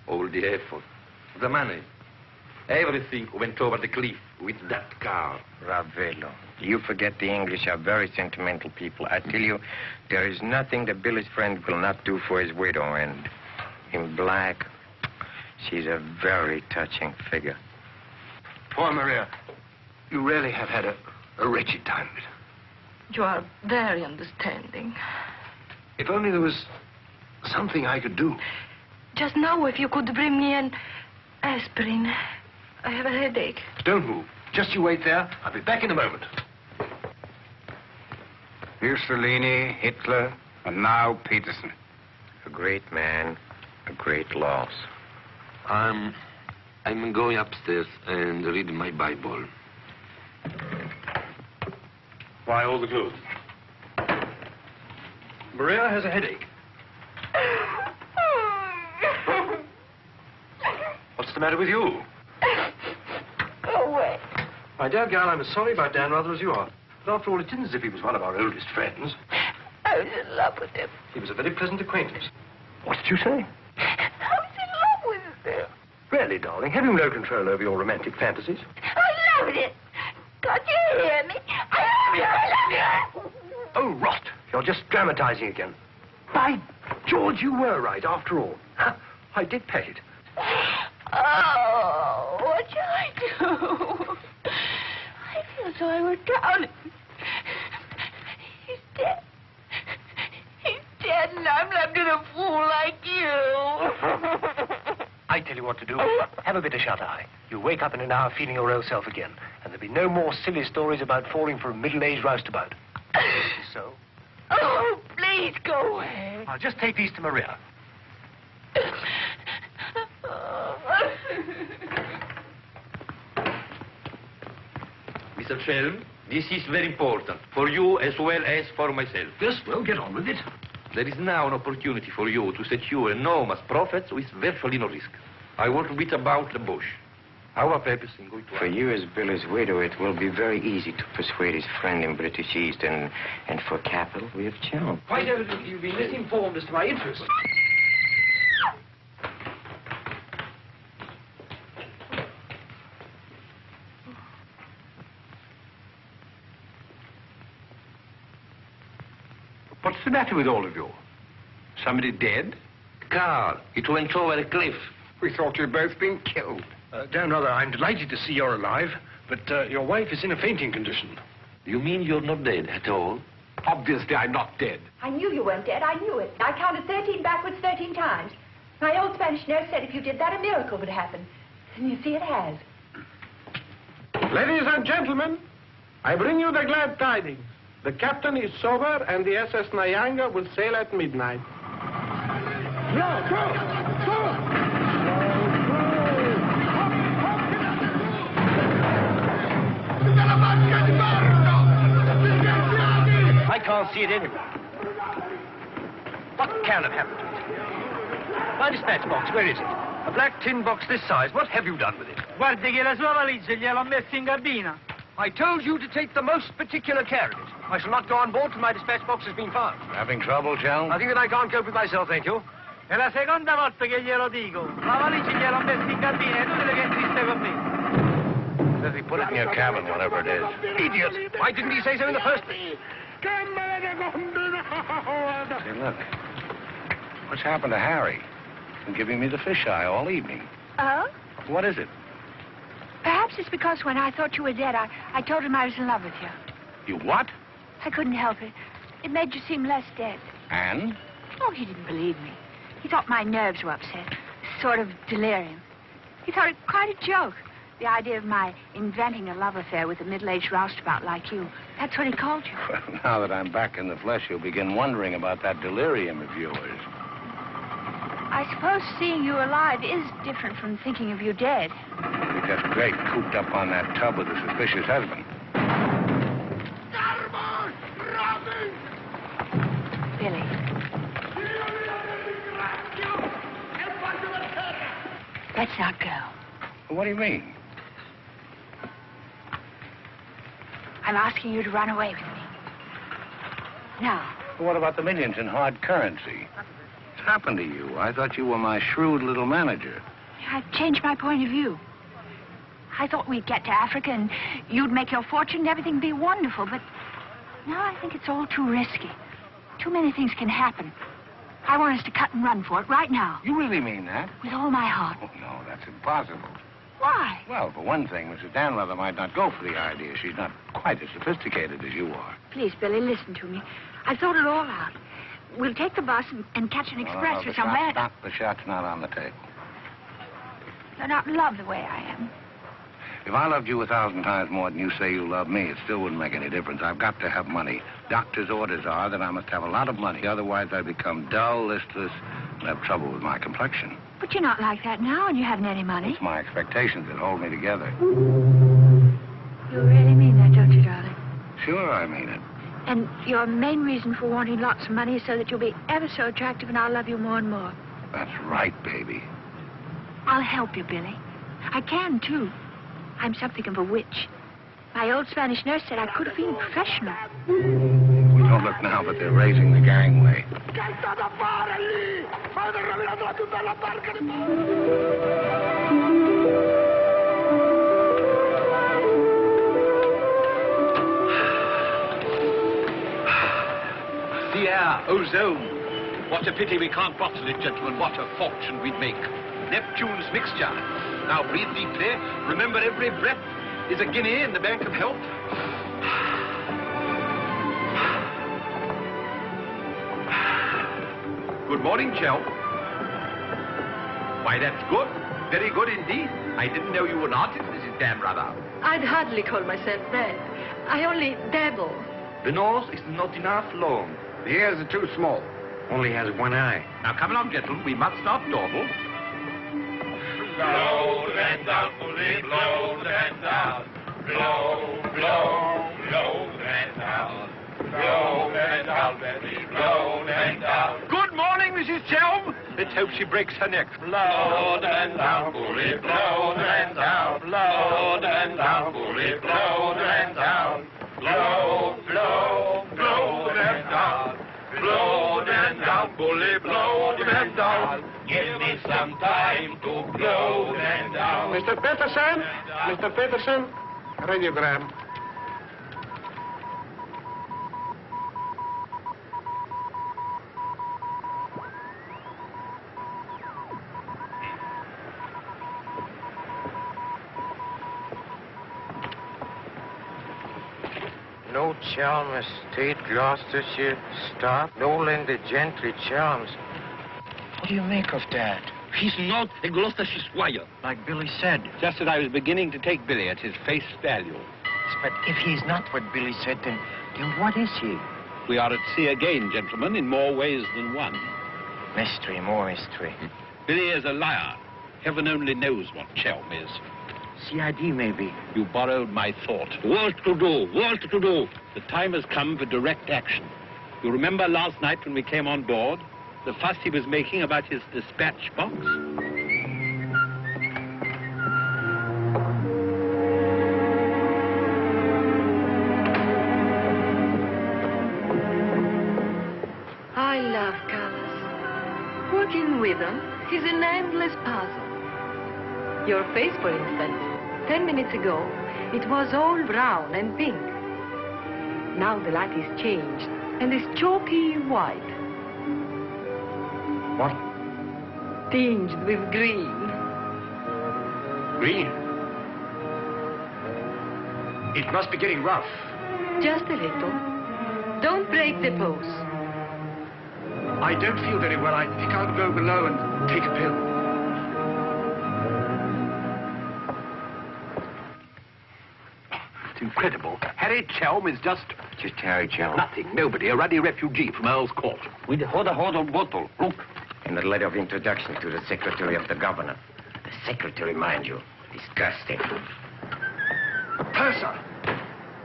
Speaker 7: All the effort, the money, everything went over the cliff with that car.
Speaker 9: Ravello, you forget the English are very sentimental people. I tell you, there is nothing that Billy's friend will not do for his widow, and in black, she's a very touching figure.
Speaker 5: Poor Maria, you really have had a wretched time of it.
Speaker 4: You are very understanding.
Speaker 5: If only there was something I could do.
Speaker 4: Just now, if you could bring me an aspirin. I have a headache.
Speaker 5: Don't move. Just you wait there. I'll be back in a moment.
Speaker 6: Mussolini, Hitler, and now Peterson.
Speaker 9: A great man, a great loss.
Speaker 7: I'm going upstairs and reading my Bible.
Speaker 5: Why all the clothes? Maria has a headache. What's the matter with you?
Speaker 3: Go away.
Speaker 5: My dear girl, I'm as sorry about Dan rather as you are. But after all, it isn't as if he was one of our oldest friends.
Speaker 3: I was in love with him.
Speaker 5: He was a very pleasant acquaintance. What did you say?
Speaker 3: I was in love with him.
Speaker 5: Really, darling, have you no control over your romantic fantasies?
Speaker 3: I loved it. Can't you hear me? I love you.
Speaker 5: Oh, rot. You're just dramatizing again. By George, you were right after all. I did pay it.
Speaker 3: Oh, what shall I do? I feel so I would drown him. He's dead. He's dead, and I'm left in a fool like you.
Speaker 5: I tell you what to do. Have a bit of shut-eye. You wake up in an hour feeling your real self again, and there'll be no more silly stories about falling for a middle-aged roustabout. So?
Speaker 3: Oh, please go away.
Speaker 5: I'll just take these to Maria.
Speaker 7: Mr. Shelm, this is very important, for you as well as for myself.
Speaker 5: Yes, well, get on with it.
Speaker 7: There is now an opportunity for you to secure enormous profits with virtually no risk. I want to beat about the bush. Our purpose in going to...
Speaker 9: For you as Billy's widow, it will be very easy to persuade his friend in British East, and for capital, we have charm.
Speaker 5: Quite evidently, you've been misinformed as to my interests. What's the matter with all of you?
Speaker 1: Somebody dead?
Speaker 7: Car, it went over a cliff.
Speaker 6: We thought you'd both been killed.
Speaker 5: Dan Rather, I'm delighted to see you're alive, but your wife is in a fainting condition.
Speaker 7: You mean you're not dead at all?
Speaker 5: Obviously, I'm not dead.
Speaker 3: I knew you weren't dead. I knew it. I counted 13 backwards 13 times. My old Spanish nurse said if you did that, a miracle would happen. And you see, it has.
Speaker 10: Ladies and gentlemen, I bring you the glad tidings. The captain is sober, and the SS Nyanga will sail at midnight.
Speaker 5: I can't see it anywhere. What can have happened to it? My dispatch box, where is it? A black tin box this size. What have you done with it?
Speaker 11: Guardi che la sua valigia gliel'ho messa in cabina.
Speaker 5: I told you to take the most particular care of it. I shall not go on board till my dispatch box has been found.
Speaker 2: Having trouble, Chelm?
Speaker 5: I think that I can't cope with myself, thank you.
Speaker 11: È la seconda volta che glielo dico. La valigia gliel'ho messa in cabina, è inutile che insiste con me.
Speaker 2: Says he put it in your cabin, whatever it is.
Speaker 5: Idiot! Why didn't he say so in the first place?
Speaker 2: Say, look. What's happened to Harry? He's been giving me the fisheye all evening.
Speaker 3: Oh?
Speaker 2: What is it?
Speaker 3: Perhaps it's because when I thought you were dead, I told him I was in love with you.
Speaker 2: You what?
Speaker 3: I couldn't help it. It made you seem less dead.
Speaker 2: And?
Speaker 3: Oh, he didn't believe me. He thought my nerves were upset. Sort of delirium. He thought it quite a joke. The idea of my inventing a love affair with a middle-aged roustabout like you. That's what he called you.
Speaker 2: Well, now that I'm back in the flesh, you'll begin wondering about that delirium of yours.
Speaker 3: I suppose seeing you alive is different from thinking of you dead.
Speaker 2: You're just great cooped up on that tub with a suspicious husband.
Speaker 3: Billy. Let's not go.
Speaker 2: What do you mean?
Speaker 3: I'm asking you to run away with me. Now.
Speaker 2: What about the millions in hard currency? What's happened to you? I thought you were my shrewd little manager.
Speaker 3: I've changed my point of view. I thought we'd get to Africa and you'd make your fortune and everything be wonderful, but now I think it's all too risky. Too many things can happen. I want us to cut and run for it right now.
Speaker 2: You really mean that?
Speaker 3: With all my heart.
Speaker 2: Oh, no, that's impossible.
Speaker 3: Why?
Speaker 2: Well, for one thing, Mrs. Danrother might not go for the idea. She's not quite as sophisticated as you are.
Speaker 3: Please, Billy, listen to me. I've thought it all out. We'll take the bus and catch an express for somewhere.
Speaker 2: The shot's not on the table.
Speaker 3: You're not in love the way I am.
Speaker 2: If I loved you 1,000 times more than you say you love me, it still wouldn't make any difference. I've got to have money. Doctor's orders are that I must have a lot of money. Otherwise, I become dull, listless, and have trouble with my complexion.
Speaker 3: But you're not like that now, and you haven't any money.
Speaker 2: It's my expectations that hold me together.
Speaker 3: You really mean that, don't you, darling?
Speaker 2: Sure, I mean it.
Speaker 3: And your main reason for wanting lots of money is so that you'll be ever so attractive and I'll love you more and more.
Speaker 2: That's right, baby.
Speaker 3: I'll help you, Billy. I can, too. I'm something of a witch. My old Spanish nurse said I could have been professional.
Speaker 2: Don't look now, but they're raising the gangway.
Speaker 7: The air, ozone. What a pity we can't bottle it, gentlemen. What a fortune we'd make. Neptune's mixture. Now breathe deeply. Remember, every breath is a guinea in the bank of health. Good morning, Chel. Why, that's good. Very good indeed. I didn't know you were an artist, Mrs. Danrother.
Speaker 4: I'd hardly call myself that. I only dabble.
Speaker 8: The nose is not enough long.
Speaker 6: The ears are too small. Only has one eye.
Speaker 7: Now, come along, gentlemen. We must start normal.
Speaker 12: Blow and down, fully blow and down. Blow, blow, blow and down. Blow and down, baby, blow and down.
Speaker 7: Good morning, Mrs. Chelm. Let's hope she breaks her neck.
Speaker 12: Blow and down, fully blow and down. Blow and down, fully blow and down. Blow, blow, blow and down. Blow and down, fully blow and down. Give me some time to blow and down.
Speaker 10: Mr. Peterson? Mr. Peterson? Radiogram.
Speaker 9: No Chelm Estate, Gloucestershire. Stop. Nolan the Gentry Chelms. What do you make of that?
Speaker 7: He's not a Gloucestershire squire.
Speaker 6: Like Billy said.
Speaker 1: Just that I was beginning to take Billy at his face value.
Speaker 6: But if he's not what Billy said, then what is he?
Speaker 1: We are at sea again, gentlemen, in more ways than one.
Speaker 9: Mystery, more mystery.
Speaker 1: Billy is a liar. Heaven only knows what Chelm is.
Speaker 6: CID, maybe.
Speaker 1: You borrowed my thought. What to do? What to do? The time has come for direct action. You remember last night when we came on board? The fuss he was making about his dispatch box?
Speaker 4: skin wither is an endless puzzle. Your face, for instance. 10 minutes ago, it was all brown and pink. Now the light is changed and is chalky white.
Speaker 5: What?
Speaker 4: Tinged with green.
Speaker 5: Green? It must be getting rough.
Speaker 4: Just a little. Don't break the pose.
Speaker 5: I don't feel very well. I think I'll go below and take a pill.
Speaker 1: It's incredible. Harry Chelm is just
Speaker 2: Harry Chelm.
Speaker 1: nothing. Nobody. A ruddy refugee from Earl's Court.
Speaker 8: With a hot bottle. Look.
Speaker 2: And a letter of introduction to the secretary of the governor. The secretary, mind you. Disgusting.
Speaker 5: Purser!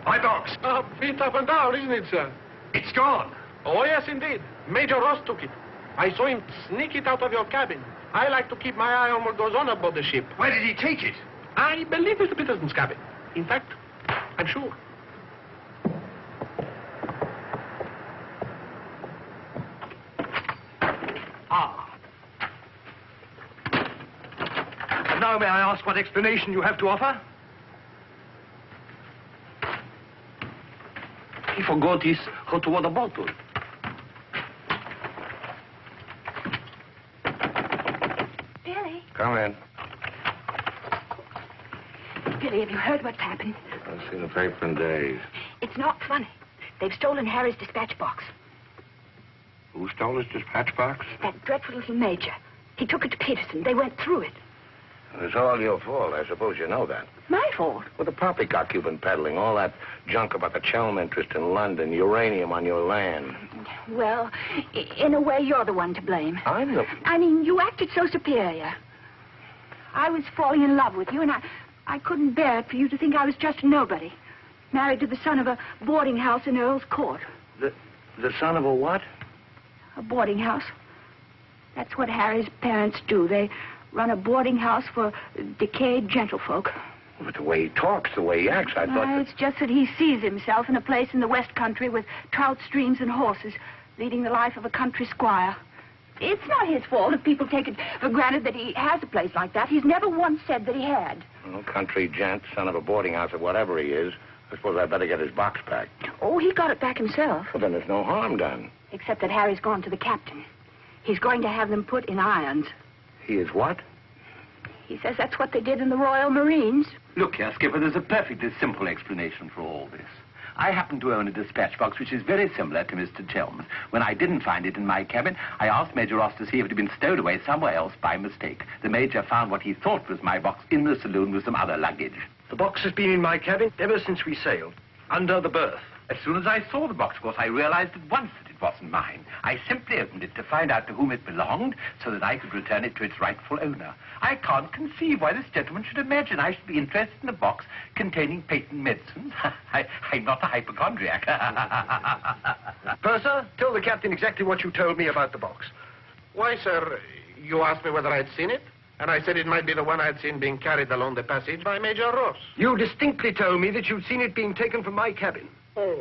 Speaker 5: My box!
Speaker 10: Feet up and down, isn't it, sir?
Speaker 5: It's gone.
Speaker 10: Oh, yes, indeed. Major Ross took it. I saw him sneak it out of your cabin. I like to keep my eye on what goes on aboard the ship.
Speaker 5: Where did he take it?
Speaker 10: I believe Mr. Peterson's cabin. In fact, I'm sure.
Speaker 5: And now may I ask what explanation you have to offer?
Speaker 8: He forgot his hot water bottle.
Speaker 3: Billy.
Speaker 2: Come in.
Speaker 3: Billy, have you heard what's happened?
Speaker 2: I've seen the paper in days.
Speaker 3: It's not funny. They've stolen Harry's dispatch box.
Speaker 2: Who stole his dispatch box?
Speaker 3: That dreadful little major. He took it to Peterson. They went through it.
Speaker 2: It's all your fault. I suppose you know that.
Speaker 3: My fault?
Speaker 2: Well, the poppycock you've been peddling, all that junk about the Chelm interest in London, uranium on your land.
Speaker 3: Well, in a way, you're the one to blame.
Speaker 2: I'm the...
Speaker 3: I mean, you acted so superior. I was falling in love with you, and I couldn't bear it for you to think I was just a nobody. Married to the son of a boarding house in Earl's Court.
Speaker 2: The son of a what?
Speaker 3: A boarding house. That's what Harry's parents do. They run a boarding house for decayed gentlefolk.
Speaker 2: But the way he talks, the way he acts, I thought...
Speaker 3: It's just that he sees himself in a place in the West Country with trout streams and horses, leading the life of a country squire. It's not his fault if people take it for granted that he has a place like that. He's never once said that he had.
Speaker 2: Well, country gent, son of a boarding house or whatever he is. I suppose I'd better get his box back.
Speaker 3: Oh, he got it back himself.
Speaker 2: Well, then there's no harm done.
Speaker 3: Except that Harry's gone to the captain. He's going to have them put in irons.
Speaker 2: He is what?
Speaker 3: He says that's what they did in the Royal Marines.
Speaker 1: Look here, Skipper, there's a perfectly simple explanation for all this. I happen to own a dispatch box which is very similar to Mr. Chelm's. When I didn't find it in my cabin, I asked Major Ross to see if it had been stowed away somewhere else by mistake. The Major found what he thought was my box in the saloon with some other luggage.
Speaker 5: The box has been in my cabin ever since we sailed, under the berth.
Speaker 1: As soon as I saw the box, of course, I realized at once that it wasn't mine. I simply opened it to find out to whom it belonged so that I could return it to its rightful owner. I can't conceive why this gentleman should imagine I should be interested in a box containing patent medicines. I'm not a hypochondriac.
Speaker 5: Purser, tell the captain exactly what you told me about the box.
Speaker 10: Why, sir, you asked me whether I'd seen it, and I said it might be the one I'd seen being carried along the passage by Major Ross.
Speaker 5: You distinctly told me that you'd seen it being taken from my cabin.
Speaker 10: Oh,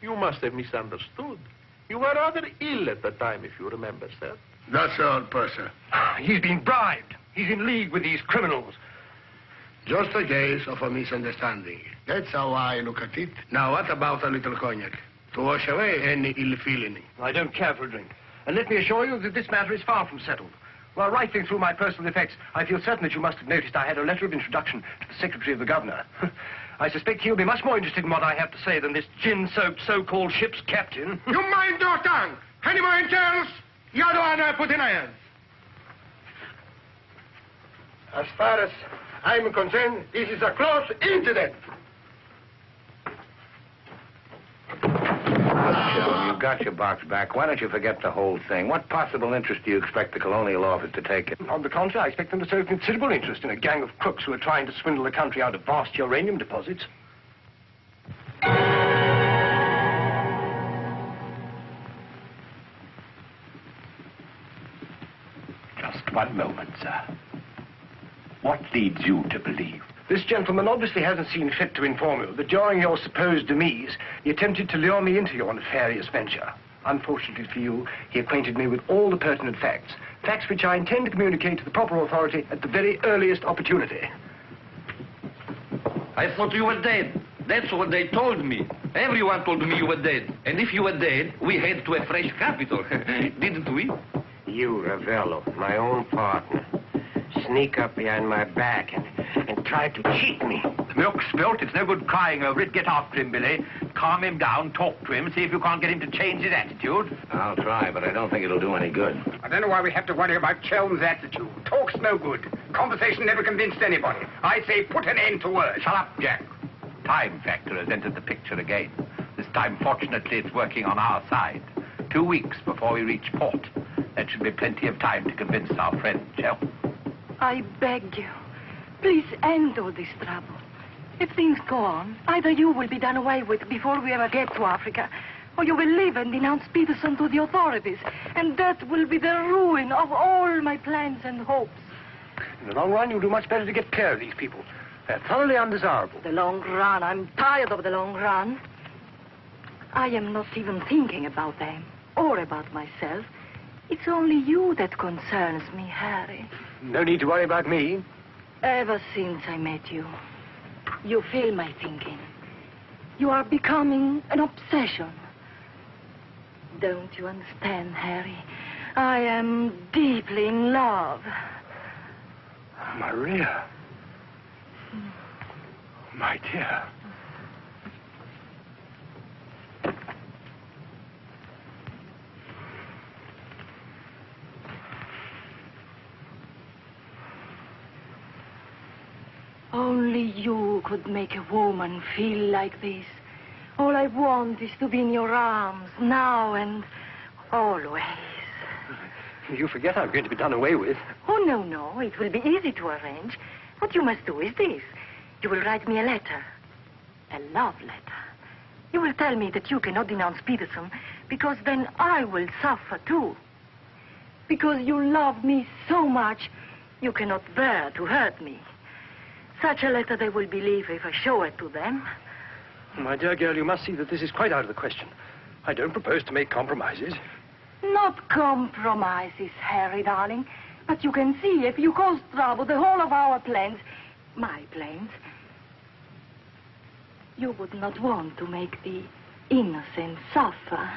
Speaker 10: you must have misunderstood. You were rather ill at the time, if you remember, sir.
Speaker 13: That's all, Purser.
Speaker 5: He's been bribed. He's in league with these criminals.
Speaker 13: Just a case of a misunderstanding. That's how I look at it. Now, what about a little cognac? To wash away any ill feeling.
Speaker 5: I don't care for a drink. And let me assure you that this matter is far from settled. While rifling through my personal effects, I feel certain that you must have noticed I had a letter of introduction to the secretary of the governor. I suspect he'll be much more interested in what I have to say than this gin-soaked so-called ship's captain.
Speaker 13: You mind your tongue! Any more else? You're the one I put in irons. As far as I'm concerned, this is a close incident.
Speaker 2: You got your box back. Why don't you forget the whole thing? What possible interest do you expect the Colonial Office to take in?
Speaker 5: On the contrary, I expect them to show considerable interest in a gang of crooks who are trying to swindle the country out of vast uranium deposits.
Speaker 1: Just one moment, sir. What leads you to believe?
Speaker 5: This gentleman obviously hasn't seen fit to inform you that during your supposed demise, he attempted to lure me into your nefarious venture. Unfortunately for you, he acquainted me with all the pertinent facts. Facts which I intend to communicate to the proper authority at the very earliest opportunity.
Speaker 14: I thought you were dead. That's what they told me. Everyone told me you were dead. And if you were dead, we head to a fresh capital. Didn't we?
Speaker 9: You, Ravello, my own partner, sneak up behind my back and try to cheat me.
Speaker 7: The milk's spilt. It's no good crying over it. Get after him, Billy. Calm him down. Talk to him. See if you can't get him to change his attitude.
Speaker 2: I'll try, but I don't think it'll do any good.
Speaker 6: I don't know why we have to worry about Chelm's attitude. Talk's no good. Conversation never convinced anybody. I say put an end to words.
Speaker 7: Shut up, Jack. Time factor has entered the picture again. This time, fortunately, it's working on our side. 2 weeks before we reach port. That should be plenty of time to convince our friend, Chelm.
Speaker 4: I beg you, please end all this trouble. If things go on, either you will be done away with before we ever get to Africa, or you will leave and denounce Peterson to the authorities, and that will be the ruin of all my plans and hopes.
Speaker 5: In the long run, you'll do much better to get clear of these people. They're thoroughly undesirable.
Speaker 4: The long run. I'm tired of the long run. I am not even thinking about them or about myself. It's only you that concerns me, Harry.
Speaker 5: No need to worry about me.
Speaker 4: Ever since I met you, you fill my thinking. You are becoming an obsession. Don't you understand, Harry? I am deeply in love.
Speaker 5: Maria. My dear.
Speaker 4: Only you could make a woman feel like this. All I want is to be in your arms, now and always.
Speaker 5: You forget I'm going to be done away with.
Speaker 4: Oh, no. It will be easy to arrange. What you must do is this. You will write me a letter. A love letter. You will tell me that you cannot denounce Peterson, because then I will suffer too. Because you love me so much, you cannot bear to hurt me. Such a letter they will believe if I show it to them.
Speaker 5: My dear girl, you must see that this is quite out of the question. I don't propose to make compromises.
Speaker 4: Not compromises, Harry, darling. But you can see, if you cause trouble, the whole of our plans, my plans, you would not want to make the innocent suffer.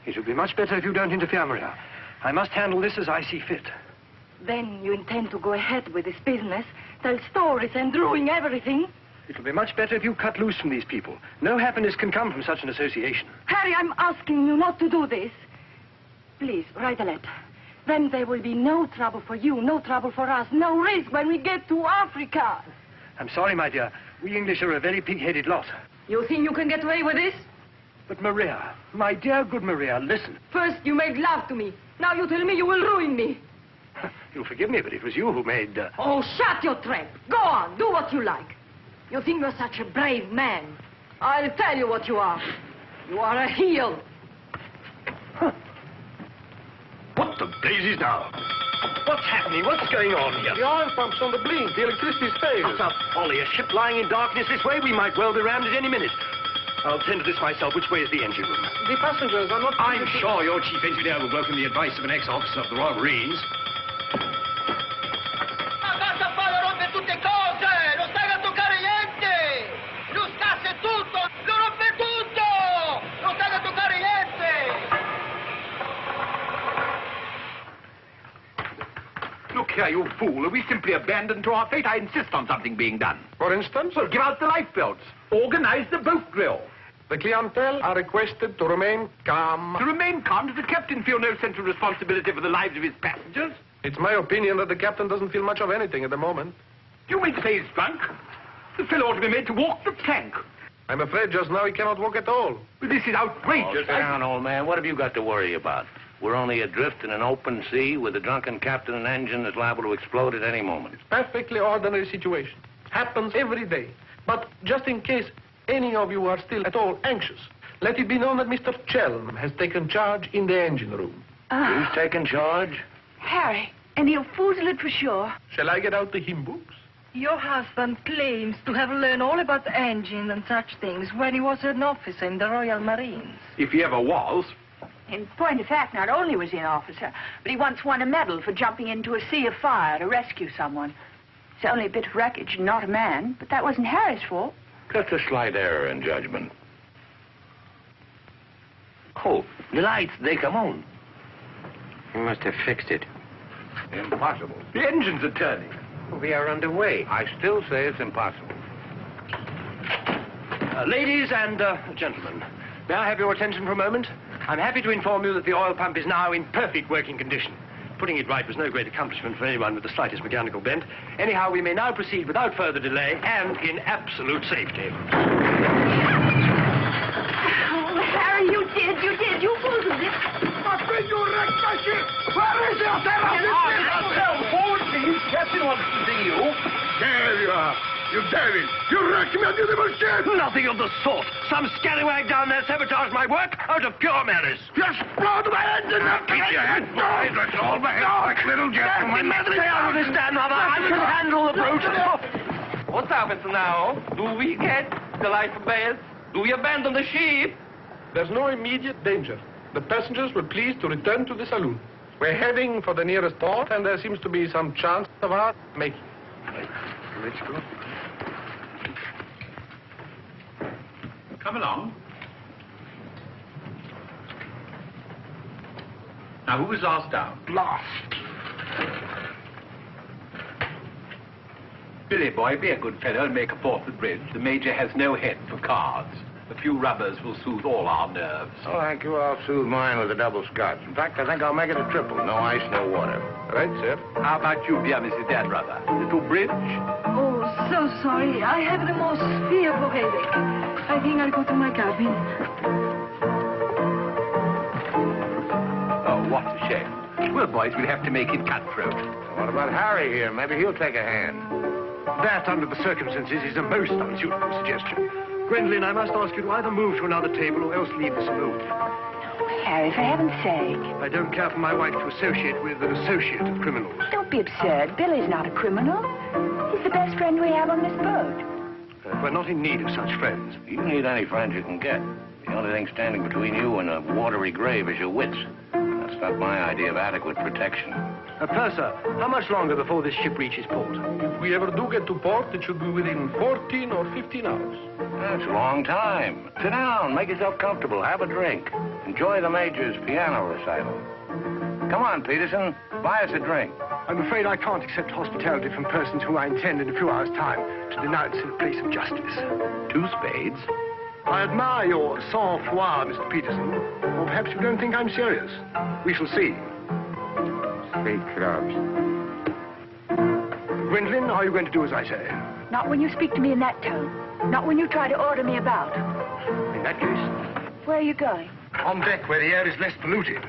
Speaker 5: It would be much better if you don't interfere, Maria. I must handle this as I see fit.
Speaker 4: Then you intend to go ahead with this business, tell stories and ruin everything?
Speaker 5: It will be much better if you cut loose from these people. No happiness can come from such an association.
Speaker 4: Harry, I'm asking you not to do this. Please, write a letter. Then there will be no trouble for you, no trouble for us, no risk when we get to Africa.
Speaker 5: I'm sorry, my dear. We English are a very pig-headed lot.
Speaker 4: You think you can get away with this?
Speaker 5: But Maria, my dear good Maria, listen.
Speaker 4: First you made love to me. Now you tell me you will ruin me.
Speaker 5: You'll forgive me, but it was you who made...
Speaker 4: Oh, shut your trap. Go on, do what you like. You think you're such a brave man. I'll tell you what you are. You are a heel.
Speaker 5: Huh. What the blazes now? What's happening? What's going on here?
Speaker 10: The oil pump's on the blink. The electricity's failed.
Speaker 5: Utter folly. A ship lying in darkness this way, we might well be rammed at any minute. I'll tend to this myself. Which way is the engine room?
Speaker 10: The passengers are not...
Speaker 15: I'm sure your chief engineer will welcome the advice of an ex-officer of the Royal Marines.
Speaker 7: Look here, you fool. Are we simply abandoned to our fate? I insist on something being done.
Speaker 10: For instance?
Speaker 7: Well, give out the lifebelts. Organize the boat drill.
Speaker 10: The clientele are requested to remain calm.
Speaker 7: To remain calm? Does the captain feel no sense of responsibility for the lives of his passengers?
Speaker 10: It's my opinion that the captain doesn't feel much of anything at the moment.
Speaker 7: You mean to say he's drunk? The fellow ought to be made to walk the plank.
Speaker 10: I'm afraid just now he cannot walk at all.
Speaker 7: But this is outrageous.
Speaker 2: Oh, sit down, old man. What have you got to worry about? We're only adrift in an open sea with a drunken captain and engine that's liable to explode at any moment.
Speaker 10: It's a perfectly ordinary situation. Happens every day. But just in case any of you are still at all anxious, let it be known that Mr. Chelm has taken charge in the engine room.
Speaker 2: Who's taken charge?
Speaker 3: Harry, and he'll foozle it for sure.
Speaker 10: Shall I get out the hymn books?
Speaker 4: Your husband claims to have learned all about engines and such things when he was an officer in the Royal Marines.
Speaker 7: If he ever was.
Speaker 3: In point of fact, not only was he an officer, but he once won a medal for jumping into a sea of fire to rescue someone. It's only a bit of wreckage, not a man, but that wasn't Harry's fault.
Speaker 2: Just a slight error in judgment.
Speaker 14: Oh, the lights, they come on.
Speaker 9: You must have fixed it.
Speaker 2: Impossible.
Speaker 14: The engines are turning.
Speaker 9: We are underway.
Speaker 2: I still say it's impossible.
Speaker 5: Ladies and gentlemen, may I have your attention for a moment? I'm happy to inform you that the oil pump is now in perfect working condition. Putting it right was no great accomplishment for anyone with the slightest mechanical bent. Anyhow, we may now proceed without further delay and in absolute safety.
Speaker 3: Oh, Harry, you did. You fooled me.
Speaker 12: You wrecked my ship! Where is your
Speaker 14: Forward, please. Captain wants to see you.
Speaker 13: There you are. You devil! You wrecked my beautiful ship!
Speaker 5: Nothing of the sort. Some scallywag down there sabotaged my work out of pure malice.
Speaker 13: You explode my engine! Now
Speaker 2: Keep your head boys. Let's all behave like little gentlemen.
Speaker 5: Stay out of this, Dan, rather. I can handle the brute.
Speaker 14: What happens now? Do we get the life belts? Do we abandon the ship?
Speaker 10: There's no immediate danger. The passengers were pleased to return to the saloon. We're heading for the nearest port, and there seems to be some chance of our making.
Speaker 2: Let's go.
Speaker 1: Come along. Now, who was last down?
Speaker 10: Last.
Speaker 1: Billy, boy, be a good fellow and make a port for the bridge. The Major has no head for cards. A few rubbers will soothe all our nerves.
Speaker 2: Oh, thank you. I'll soothe mine with a double scotch. In fact, I think I'll make it a triple. No ice, no water.
Speaker 10: Right, sir.
Speaker 1: How about you, dear Mrs. Dadbrother? Little bridge?
Speaker 4: Oh, so sorry. I have the most fearful headache. I think I'll go to my cabin.
Speaker 1: Oh, what a shame. Well, boys, we'll have to make it cutthroat.
Speaker 2: What about Harry here? Maybe he'll take a hand.
Speaker 5: That, under the circumstances, is a most unsuitable suggestion. Gwendolen, I must ask you to either move to another table or else leave the saloon.
Speaker 3: Harry, for heaven's sake.
Speaker 5: I don't care for my wife to associate with an associate of criminals.
Speaker 3: Don't be absurd. Billy's not a criminal. He's the best friend we have on this boat.
Speaker 5: We're not in need of such friends.
Speaker 2: You need any friends you can get. The only thing standing between you and a watery grave is your wits. That's not my idea of adequate protection.
Speaker 5: Purser, how much longer before this ship reaches port?
Speaker 10: If we ever do get to port, it should be within 14 or 15 hours.
Speaker 2: That's a long time. Sit down, make yourself comfortable, have a drink. Enjoy the Major's piano recital. Come on, Peterson, buy us a drink.
Speaker 5: I'm afraid I can't accept hospitality from persons who I intend in a few hours' time to denounce in a place of justice.
Speaker 1: 2 spades?
Speaker 5: I admire your sang-froid, Mr. Peterson. Or perhaps you don't think I'm serious. We shall see.
Speaker 9: 3 clubs.
Speaker 5: Gwendolen, are you going to do as I say?
Speaker 3: Not when you speak to me in that tone. Not when you try to order me about.
Speaker 5: In that case?
Speaker 3: Where are you going?
Speaker 5: On deck, where the air is less polluted.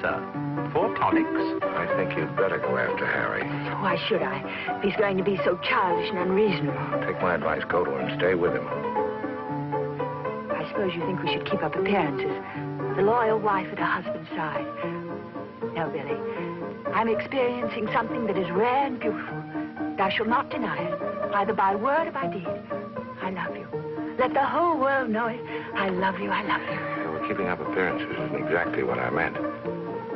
Speaker 1: Sir, 4 tonics?
Speaker 2: I think you'd better go after Harry.
Speaker 3: Why should I? If he's going to be so childish and unreasonable.
Speaker 2: Take my advice, go to him, stay with him.
Speaker 3: I suppose you think we should keep up appearances. The loyal wife at her husband's side. No, Billy. I'm experiencing something that is rare and beautiful. Thou shalt not deny it, either by word or by deed. I love you. Let the whole world know it. I love you, I love you.
Speaker 2: Well, keeping up appearances isn't exactly what I meant.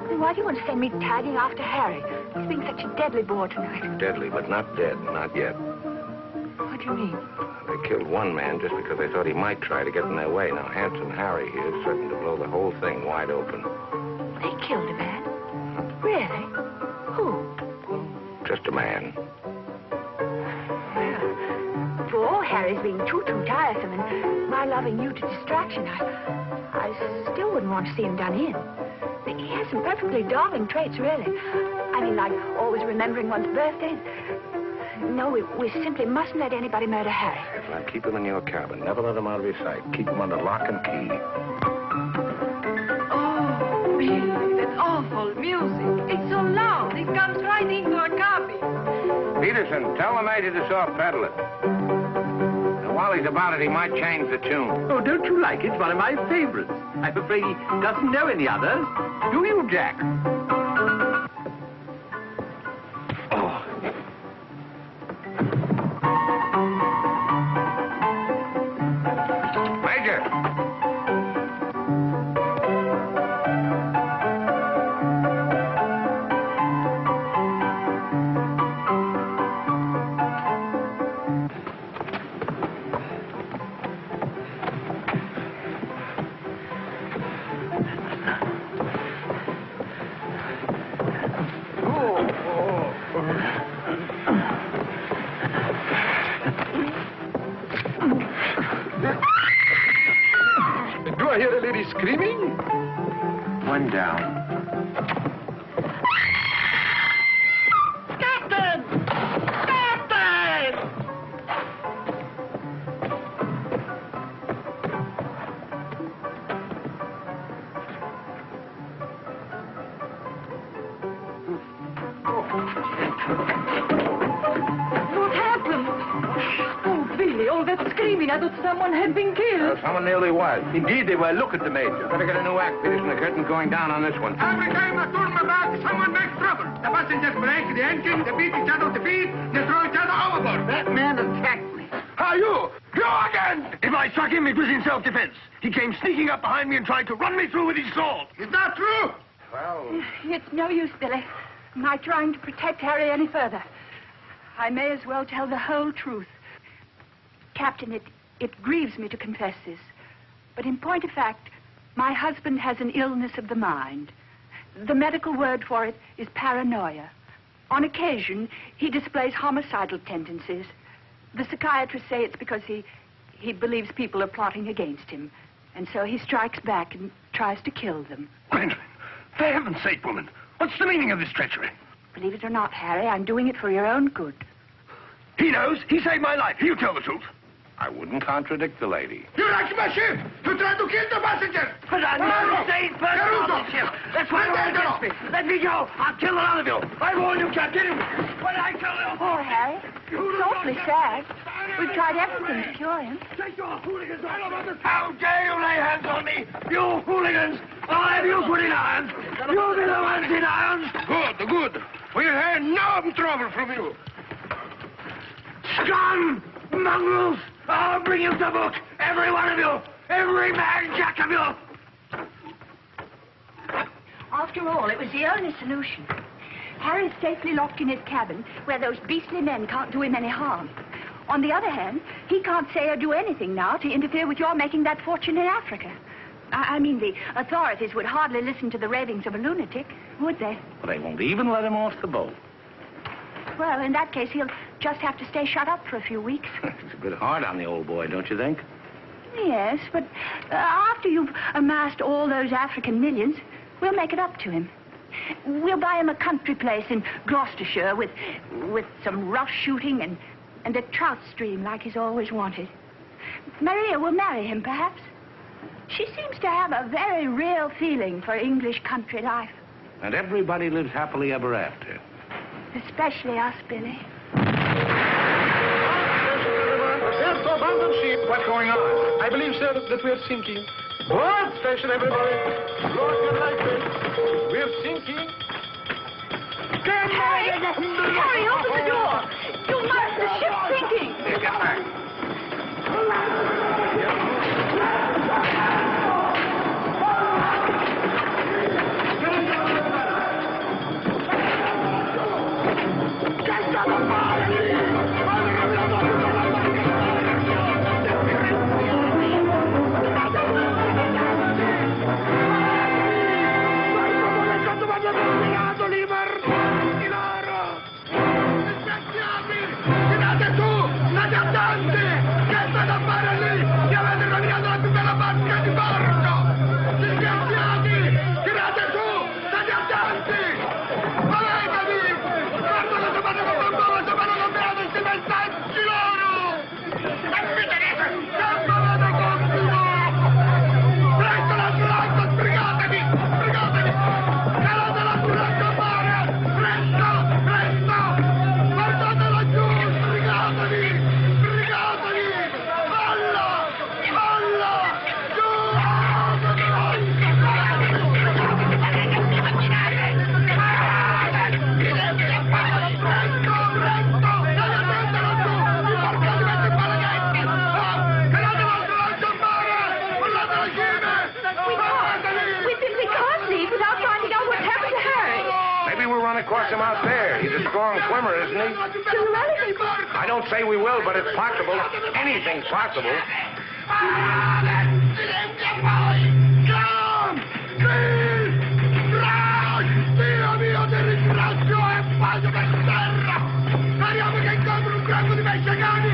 Speaker 3: Then why do you want to send me tagging after Harry? He's being such a deadly bore tonight.
Speaker 2: Deadly, but not dead, not yet.
Speaker 3: What do you mean?
Speaker 2: They killed one man just because they thought he might try to get in their way. Now, Handsome Harry here is certain to blow the whole thing wide open.
Speaker 3: They killed a man? Really? Who?
Speaker 2: Just a man.
Speaker 3: Well, for all Harry's being too tiresome and my loving you to distraction, I still wouldn't want to see him done in. He has some perfectly darling traits, really. I mean, like always remembering one's birthdays. No, we simply mustn't let anybody murder Harry.
Speaker 2: Now, keep him in your cabin. Never let him out of your sight. Keep him under lock and key.
Speaker 4: Oh, Billy, that awful music. It's so loud. It comes right into our cabin.
Speaker 2: Peterson, tell the Major to soft pedal it. And while he's about it, he might change the tune.
Speaker 1: Oh, don't you like it? It's one of my favorites. I'm afraid he doesn't know any others. Do you, Jack?
Speaker 9: one down.
Speaker 11: Captain! Captain!
Speaker 4: What happened? Oh, Billy, all that screaming. I thought someone had been killed.
Speaker 2: Someone nearly was. Indeed, they were. Look at the major. Better get a new act finished and the curtain going down on this one.
Speaker 13: Every time I turn my back, someone makes trouble. The passengers break the engine, they beat each other to feet, they throw each other overboard.
Speaker 5: That man attacked me.
Speaker 13: How you? You again! If I struck him, it was in self-defense. He came sneaking up behind me and tried to run me through with his sword. Is that true?
Speaker 2: Well...
Speaker 3: It's no use, Billy. My trying to protect Harry any further. I may as well tell the whole truth. Captain, it grieves me to confess this, but in point of fact, my husband has an illness of the mind. The medical word for it is paranoia. On occasion, he displays homicidal tendencies. The psychiatrists say it's because he believes people are plotting against him, and so he strikes back and tries to kill them.
Speaker 13: Gwendolyn, for heaven's sake, woman, what's the meaning of this treachery?
Speaker 3: Believe it or not, Harry, I'm doing it for your own good.
Speaker 13: He knows. He saved my life. He'll tell the truth.
Speaker 2: I wouldn't contradict the lady.
Speaker 13: You wrecked my ship! You tried to kill the passenger!
Speaker 11: But I'm not a safe person on the ship. That's why you're against me. Let me go. I'll kill the lot of you. I warn you, Captain. When I kill you...
Speaker 3: Poor Harry. It's awfully sad. We've tried everything to cure him.
Speaker 11: Take your hooligans off. How dare you lay hands on me? You hooligans! I'll have you put in irons. You'll be the ones in irons.
Speaker 13: Good, good. We'll hear no trouble from you.
Speaker 11: Scum! Mongrels! I'll bring you to book. Every one of you. Every man jack of you.
Speaker 3: After all, it was the only solution. Harry's safely locked in his cabin, where those beastly men can't do him any harm. On the other hand, he can't say or do anything now to interfere with your making that fortune in Africa. I mean, the authorities would hardly listen to the ravings of a lunatic, would they?
Speaker 2: Well, they won't even let him off the boat.
Speaker 3: Well, in that case, he'll just have to stay shut up for a few weeks.
Speaker 2: It's a bit hard on the old boy, don't you think?
Speaker 3: Yes, but after you've amassed all those African millions, we'll make it up to him. We'll buy him a country place in Gloucestershire with some rough shooting and a trout stream like he's always wanted. Maria will marry him, perhaps. She seems to have a very real feeling for English country life.
Speaker 2: And everybody lives happily ever after.
Speaker 3: Especially us, Billy.
Speaker 10: There's no abandoned ship. What's going on? I believe, sir, that we're sinking. What? Station, everybody. Look at like this. We're sinking.
Speaker 3: Harry! Harry, open the door! You must! The ship's sinking!
Speaker 2: Here, get back. Across him out there. He's a strong swimmer, isn't he? I don't say we will, but it's possible. Anything's possible.
Speaker 13: Dio mio, ti ringrazio e passo per terra! Speriamo che incontri un gruppo di messicani!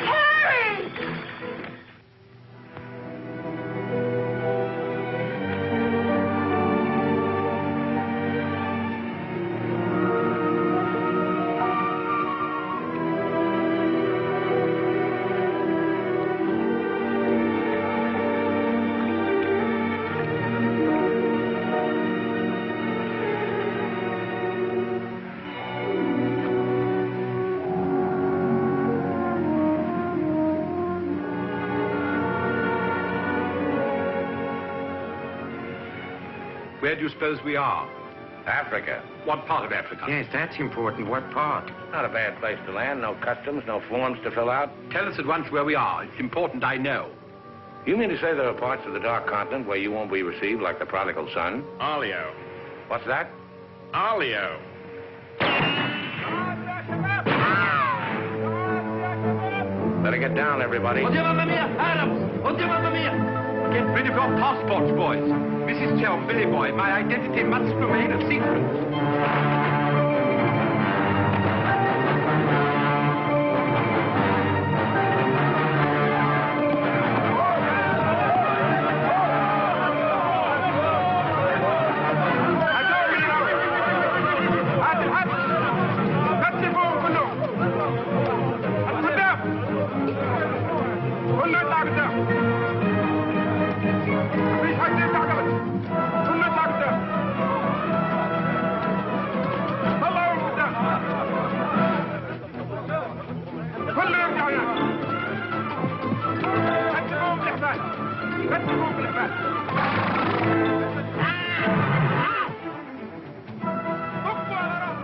Speaker 3: Harry!
Speaker 7: Where do you suppose we are?
Speaker 2: Africa.
Speaker 7: What part of Africa?
Speaker 9: Yes, that's important. What part?
Speaker 2: Not a bad place to land. No customs, no forms to fill out.
Speaker 7: Tell us at once where we are. It's important I know.
Speaker 2: You mean to say there are parts of the Dark Continent where you won't be received like the prodigal son?
Speaker 7: Alio.
Speaker 2: What's that?
Speaker 7: Alio.
Speaker 2: Better get down, everybody.
Speaker 7: Oddio, mamma mia! Arabs! Oddio, mamma mia! Get rid of your passports, boys. Mrs. Chelm, Billy Boy, my identity must remain a secret.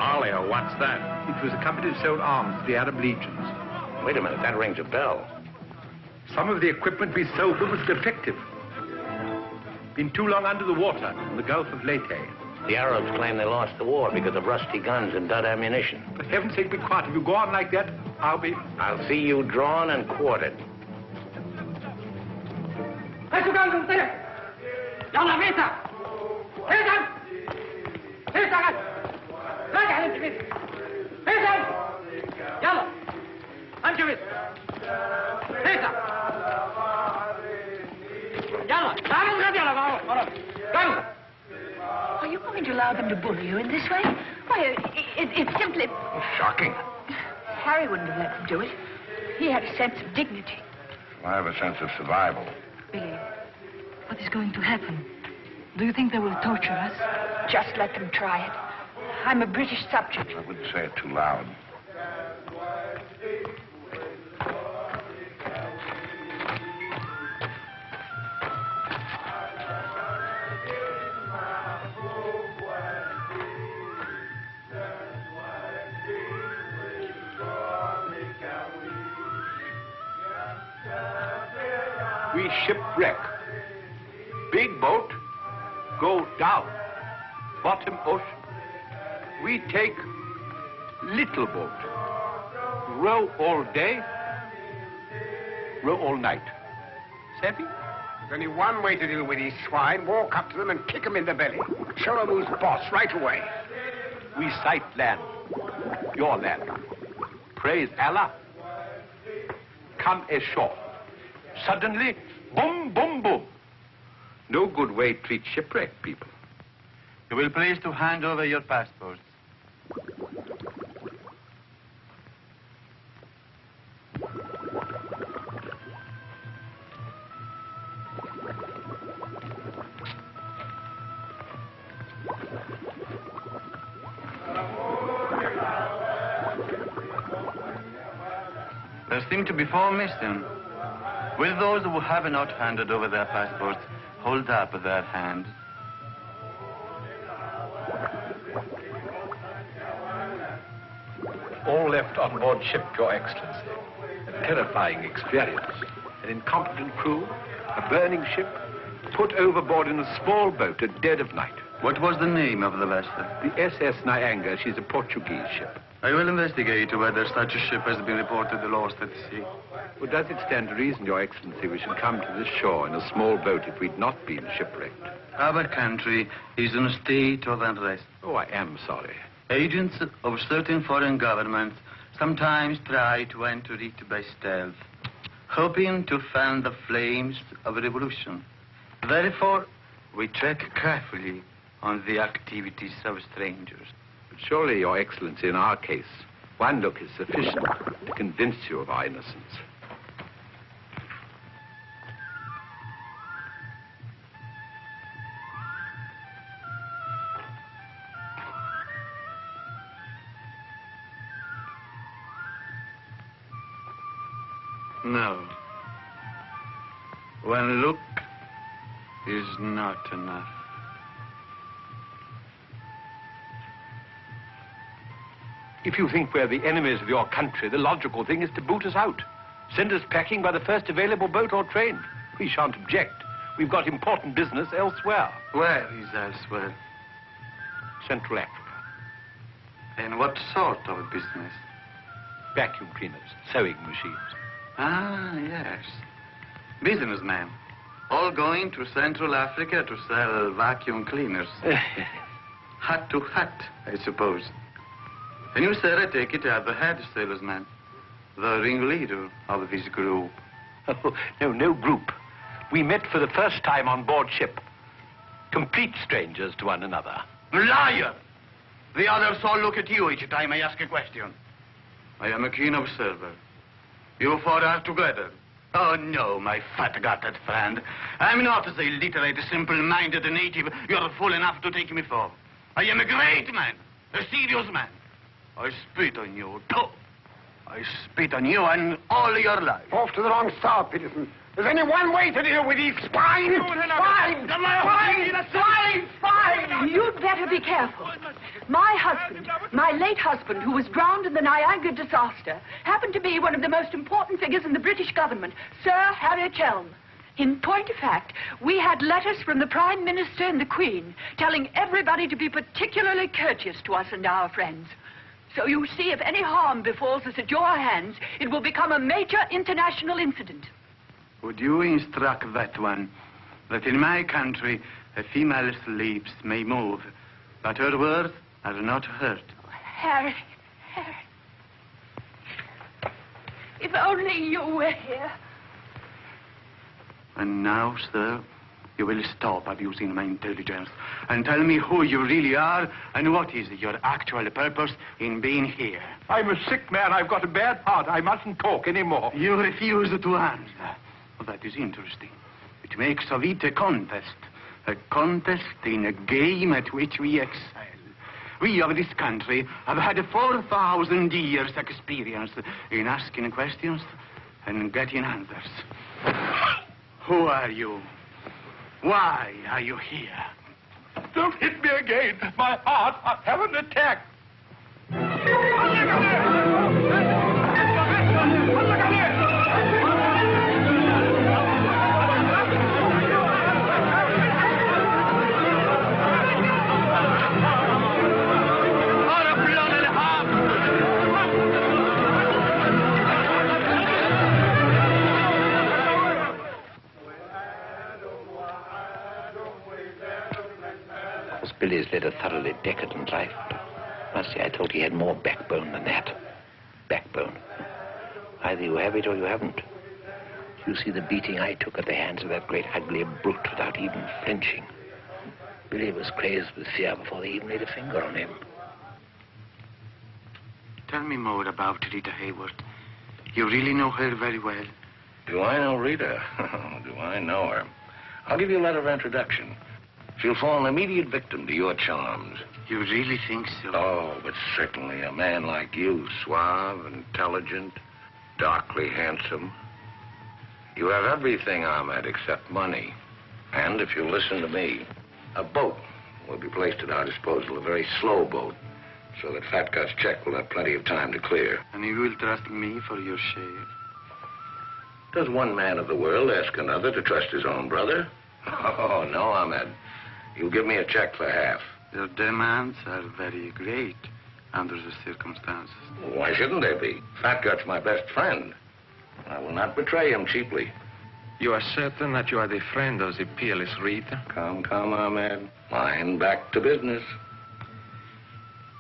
Speaker 2: Alio, what's that?
Speaker 7: It was a company that sold arms to the Arab legions.
Speaker 2: Wait a minute, that rings a bell.
Speaker 7: Some of the equipment we sold them was defective. Been too long under the water in the Gulf of Leyte.
Speaker 2: The Arabs claim they lost the war because of rusty guns and dud ammunition.
Speaker 7: For heaven's sake, be quiet. If you go on like that, I'll
Speaker 2: see you drawn and quartered.
Speaker 3: Are you going to allow them to bully you in this way? Why, it's simply...
Speaker 2: Shocking.
Speaker 3: Harry wouldn't have let them do it. He had a sense of dignity.
Speaker 2: I have a sense of survival.
Speaker 4: Billy, what is going to happen? Do you think they will torture us?
Speaker 3: Just let them try it. I'm a British subject.
Speaker 2: I wouldn't say it too loud.
Speaker 7: We shipwreck. Big boat, go down. Bottom ocean. We take little boat. Row all day, row all night. Savvy?
Speaker 6: There's only one way to deal with these swine. Walk up to them and kick them in the belly. Show them who's boss right away.
Speaker 7: We sight land. Your land. Praise Allah. Come ashore. Suddenly, boom, boom, boom. No good way to treat shipwrecked people.
Speaker 16: You will please to hand over your passports. There seem to be 4 missing. Will those who have not handed over their passports hold up their hands?
Speaker 7: All left on board ship, Your Excellency. A terrifying experience. An incompetent crew, a burning ship, put overboard in a small boat at dead of night.
Speaker 16: What was the name of the vessel?
Speaker 7: The SS Nyanga. She's a Portuguese ship.
Speaker 16: I will investigate whether such a ship has been reported lost at sea.
Speaker 7: Well, does it stand to reason, Your Excellency, we should come to this shore in a small boat if we'd not been shipwrecked?
Speaker 16: Our country is in a state of unrest.
Speaker 7: Oh, I am sorry.
Speaker 16: Agents of certain foreign governments sometimes try to enter it by stealth, hoping to fan the flames of revolution. Therefore, we check carefully on the activities of strangers.
Speaker 7: But surely, Your Excellency, in our case, one look is sufficient to convince you of our innocence.
Speaker 16: No. One look is not enough.
Speaker 7: If you think we're the enemies of your country, the logical thing is to boot us out. Send us packing by the first available boat or train. We shan't object. We've got important business elsewhere.
Speaker 16: Where is elsewhere?
Speaker 7: Central Africa.
Speaker 16: And what sort of business?
Speaker 7: Vacuum cleaners, sewing machines.
Speaker 16: Ah, yes. Businessmen. All going to Central Africa to sell vacuum cleaners. Hat to hat, I suppose. And you, sir, I take it, are the head salesman, the ringleader of this group.
Speaker 7: Oh, no group. We met for the first time on board ship. Complete strangers to one another.
Speaker 16: Liar! The others all look at you each time I ask a question. I am a keen observer. You four are together. Oh, no, my fat-gutted friend. I'm not the illiterate, simple-minded native you're fool enough to take me for. I am a great man, a serious man. I spit on you, too. I spit on you and all your life.
Speaker 6: Off to the wrong start, Peterson. There's only one way to deal with these swine! Swine!
Speaker 3: You'd better be careful. My husband, my late husband, who was drowned in the Niagara disaster, happened to be one of the most important figures in the British government, Sir Harry Chelm. In point of fact, we had letters from the Prime Minister and the Queen telling everybody to be particularly courteous to us and our friends. So you see, if any harm befalls us at your hands, it will become a major international incident.
Speaker 16: Would you instruct that one that in my country a female's lips may move, but her words are not heard?
Speaker 3: Harry. If only you were here.
Speaker 16: And now, sir, you will stop abusing my intelligence and tell me who you really are and what is your actual purpose in being here.
Speaker 7: I'm a sick man. I've got a bad heart. I mustn't talk anymore.
Speaker 16: You refuse to answer. Well, that is interesting. It makes of it a contest in a game at which we excel. We of this country have had 4,000 years' experience in asking questions and getting answers. Who are you? Why are you here?
Speaker 7: Don't hit me again. My heart. I have an attack.
Speaker 1: Billy's led a thoroughly decadent life. Must say, I thought he had more backbone than that. Backbone. Either you have it or you haven't. You see the beating I took at the hands of that great ugly brute without even flinching. Billy was crazed with fear before they even laid a finger on him.
Speaker 16: Tell me more about Rita Hayworth. You really know her very well.
Speaker 2: Do I know Rita? Do I know her? I'll give you a letter of introduction. She'll fall an immediate victim to your charms.
Speaker 16: You really think so?
Speaker 2: Oh, but certainly a man like you, suave, intelligent, darkly handsome. You have everything, Ahmed, except money. And if you listen to me, a boat will be placed at our disposal, a very slow boat, so that Fat Gut's check will have plenty of time to clear.
Speaker 16: And you will trust me for your share?
Speaker 2: Does one man of the world ask another to trust his own brother? Oh, no, Ahmed. You'll give me a check for half.
Speaker 16: Your demands are very great under the circumstances.
Speaker 2: Why shouldn't they be? Fat Gut's my best friend. I will not betray him cheaply.
Speaker 17: You are certain that you are the friend of the peerless Rita?
Speaker 2: Come, Ahmed. Mine back to business.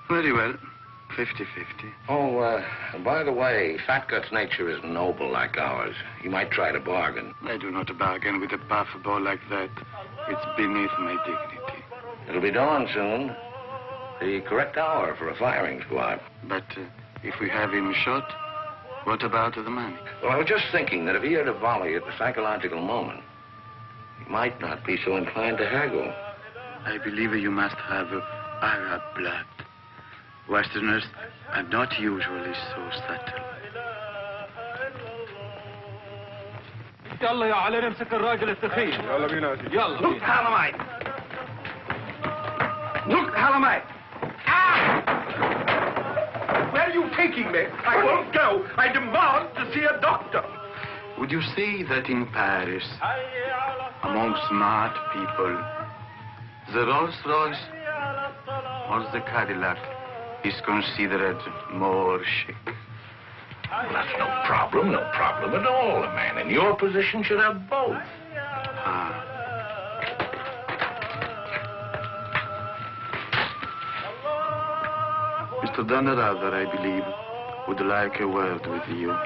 Speaker 16: Very well. 50-50.
Speaker 2: Oh, by the way, Fat Gut's nature is noble like ours. You might try to bargain.
Speaker 16: I do not bargain with a puffball like that. It's beneath my dignity.
Speaker 2: It'll be dawn soon. The correct hour for a firing squad.
Speaker 16: But if we have him shot, what about the money?
Speaker 2: Well, I was just thinking that if he had a volley at the psychological moment, he might not be so inclined to haggle.
Speaker 16: I believe you must have Arab blood. Westerners are not usually so subtle.
Speaker 11: يلا يا علي نمسك الراجل الثخين. يلا بينا. يلا.
Speaker 6: Look, Halamite. Look, Halamite. Ah!
Speaker 7: are you taking me? I won't go. I demand to see a doctor.
Speaker 16: Would you say that in Paris, among smart people, the Rolls-Royce or the Cadillac is considered more chic?
Speaker 2: Well, that's no problem at all. A man in your position should have both.
Speaker 16: Mr. Dunrather, I believe, would like a word with you.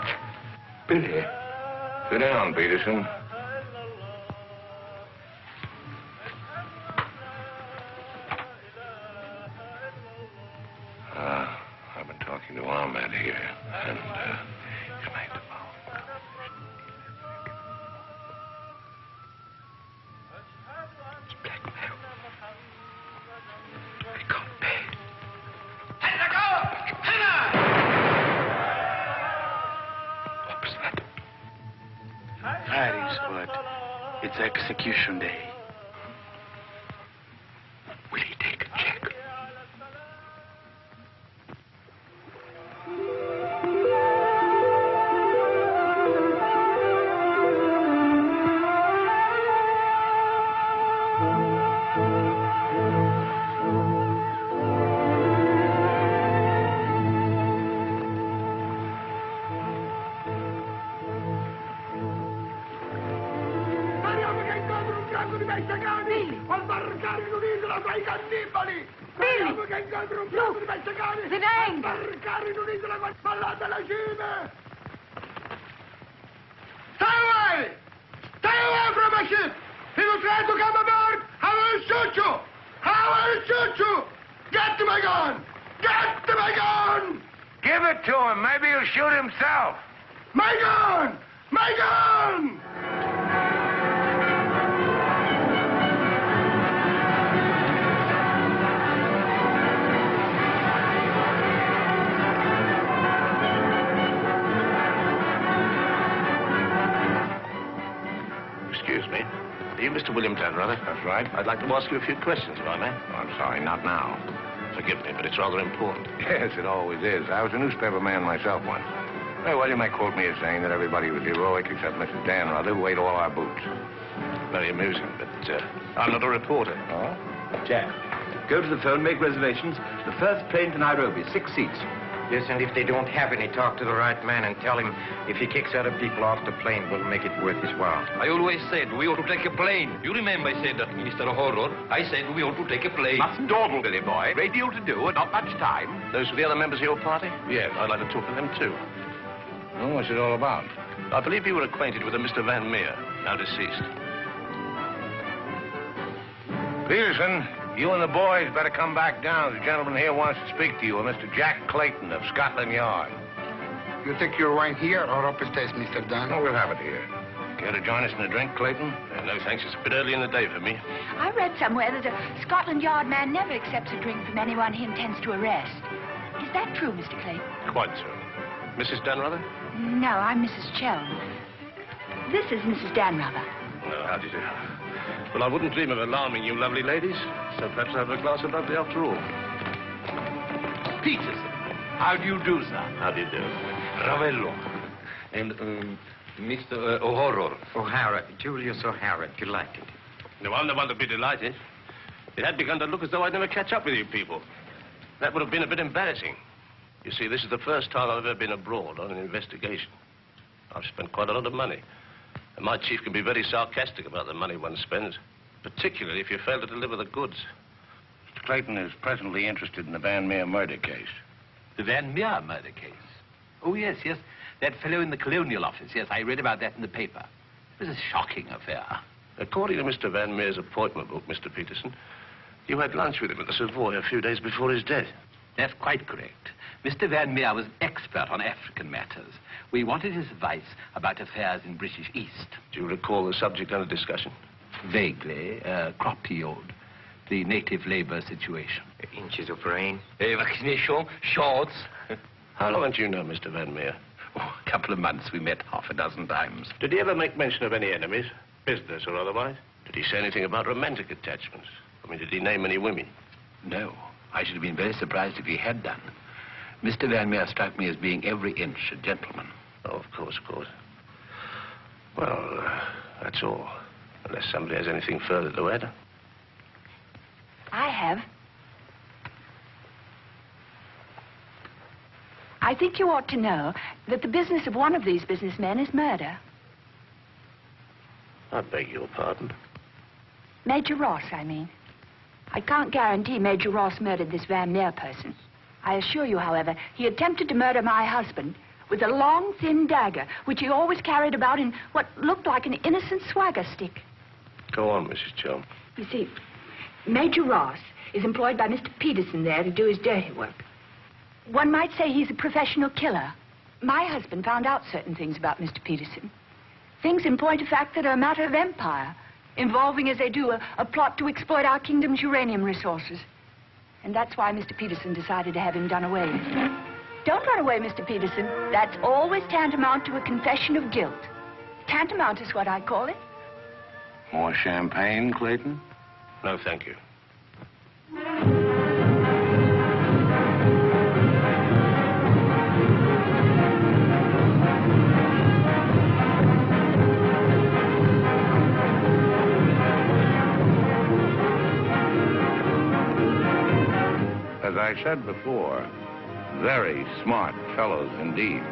Speaker 2: Billy, sit down, Peterson. I've been talking to Ahmed here, and he's made the phone. It's blackmail. They can't pay. What was that?
Speaker 16: Paris, but it's execution day.
Speaker 2: Will he take a check?
Speaker 18: Excuse me. Are you Mr. William Dunrather?
Speaker 2: That's right.
Speaker 18: I'd like to ask you a few questions, if I may.
Speaker 2: Oh, I'm sorry, not now.
Speaker 18: Forgive me, but it's rather important.
Speaker 2: Yes, it always is. I was a newspaper man myself once. Very well, you may quote me as saying that everybody was heroic except Mrs. Dunrather, who ate all our boots.
Speaker 18: Very amusing, but I'm not a reporter.
Speaker 2: Oh?
Speaker 1: Jack, go to the phone, make reservations. The first plane to Nairobi, 6 seats.
Speaker 9: Yes, and if they don't have any, talk to the right man and tell him if he kicks other people off the plane, we'll make it worth his while.
Speaker 14: I always said we ought to take a plane. You remember I said that, Mr. Horror. I said we ought to take a plane.
Speaker 1: Mustn't dawdle, Billy boy. Great deal to do and not much time.
Speaker 18: Those were the other members of your party? Yes, I'd like to talk to them, too.
Speaker 2: Well, what's it all about?
Speaker 18: I believe you were acquainted with a Mr. Van Meer, now deceased.
Speaker 2: Peterson, you and the boys better come back down. The gentleman here wants to speak to you, Mr. Jack Clayton of Scotland Yard.
Speaker 13: You take your wine here or upstairs, Mr. Dunn?
Speaker 2: Oh, we'll have it here. Care to join us in a drink, Clayton?
Speaker 18: No, thanks. It's a bit early in the day for me.
Speaker 3: I read somewhere that a Scotland Yard man never accepts a drink from anyone he intends to arrest. Is that true, Mr. Clayton?
Speaker 18: Quite so. Mrs. Dunrather?
Speaker 3: No, I'm Mrs. Chelm. This is Mrs. Dunrather.
Speaker 18: No, how do you do? Well, I wouldn't dream of alarming you lovely ladies, so perhaps I'll have a glass of lovely after all.
Speaker 1: Peterson, how do you do, sir?
Speaker 18: How do you do?
Speaker 1: Ravello.
Speaker 16: And, Mr. O'Hara.
Speaker 9: O'Hara, Julius O'Hara, delighted.
Speaker 18: No, I'm the one to be delighted. It had begun to look as though I'd never catch up with you people. That would have been a bit embarrassing. You see, this is the first time I've ever been abroad on an investigation. I've spent quite a lot of money. And my chief can be very sarcastic about the money one spends, particularly if you fail to deliver the goods.
Speaker 2: Mr. Clayton is presently interested in the Van Meer murder case.
Speaker 1: The Van Meer murder case? Oh, yes, yes. That fellow in the Colonial Office. Yes, I read about that in the paper. It was a shocking affair.
Speaker 18: According to Mr. Van Meer's appointment book, Mr. Peterson, you had lunch with him at the Savoy a few days before his death.
Speaker 1: That's quite correct. Mr. Van Meer was an expert on African matters. We wanted his advice about affairs in British East.
Speaker 18: Do you recall the subject under discussion?
Speaker 1: Vaguely. Crop yield, the native labor situation.
Speaker 9: Inches of rain.
Speaker 1: Vaccination, shorts.
Speaker 18: How long did you know Mr. Van Meer?
Speaker 1: Oh, a couple of months. We met half a dozen times.
Speaker 18: Did he ever make mention of any enemies, business or otherwise? Did he say anything about romantic attachments? I mean, did he name any women?
Speaker 1: No. I should have been very surprised if he had done. Mr. Van Meer struck me as being every inch a gentleman.
Speaker 18: Oh, of course. Well, that's all. Unless somebody has anything further to add.
Speaker 3: I have. I think you ought to know that the business of one of these businessmen is murder.
Speaker 18: I beg your pardon.
Speaker 3: Major Ross, I mean. I can't guarantee Major Ross murdered this Van Meer person. I assure you, however, he attempted to murder my husband with a long, thin dagger, which he always carried about in what looked like an innocent swagger stick.
Speaker 18: Go on, Mrs. Chelm.
Speaker 3: You see, Major Ross is employed by Mr. Peterson there to do his dirty work. One might say he's a professional killer. My husband found out certain things about Mr. Peterson. Things in point of fact that are a matter of empire, involving, as they do, a plot to exploit our kingdom's uranium resources. And that's why Mr. Peterson decided to have him done away with. Don't run away, Mr. Peterson. That's always tantamount to a confession of guilt. Tantamount is what I call it.
Speaker 2: More champagne, Clayton?
Speaker 18: No, thank you.
Speaker 2: As I said before, very smart fellows indeed.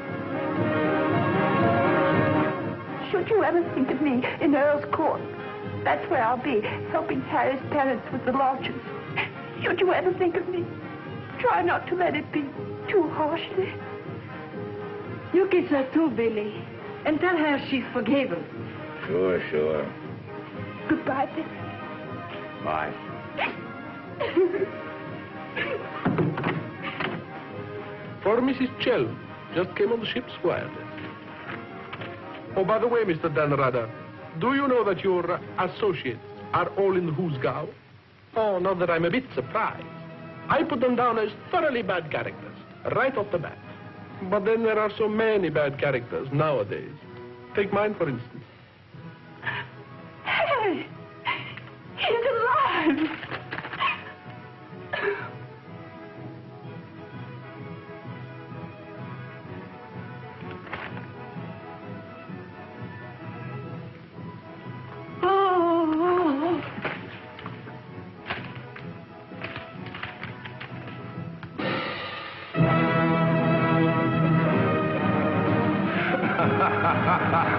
Speaker 19: Should you ever think of me in Earl's Court, that's where I'll be, helping Harry's parents with the lodges. Should you ever think of me, try not to let it be too harshly.
Speaker 4: You kiss her too, Billy, and tell her she's forgiven.
Speaker 2: Sure.
Speaker 19: Goodbye, Billy.
Speaker 2: Bye.
Speaker 10: For Mrs. Chelm, just came on the ship's wireless. Oh, by the way, Mr. Danrada, do you know that your associates are all in the Hoosgow? Oh, not that I'm a bit surprised. I put them down as thoroughly bad characters, right off the bat. But then there are so many bad characters nowadays. Take mine, for instance.
Speaker 19: Harry! He's alive!
Speaker 2: Ha ha ha ha!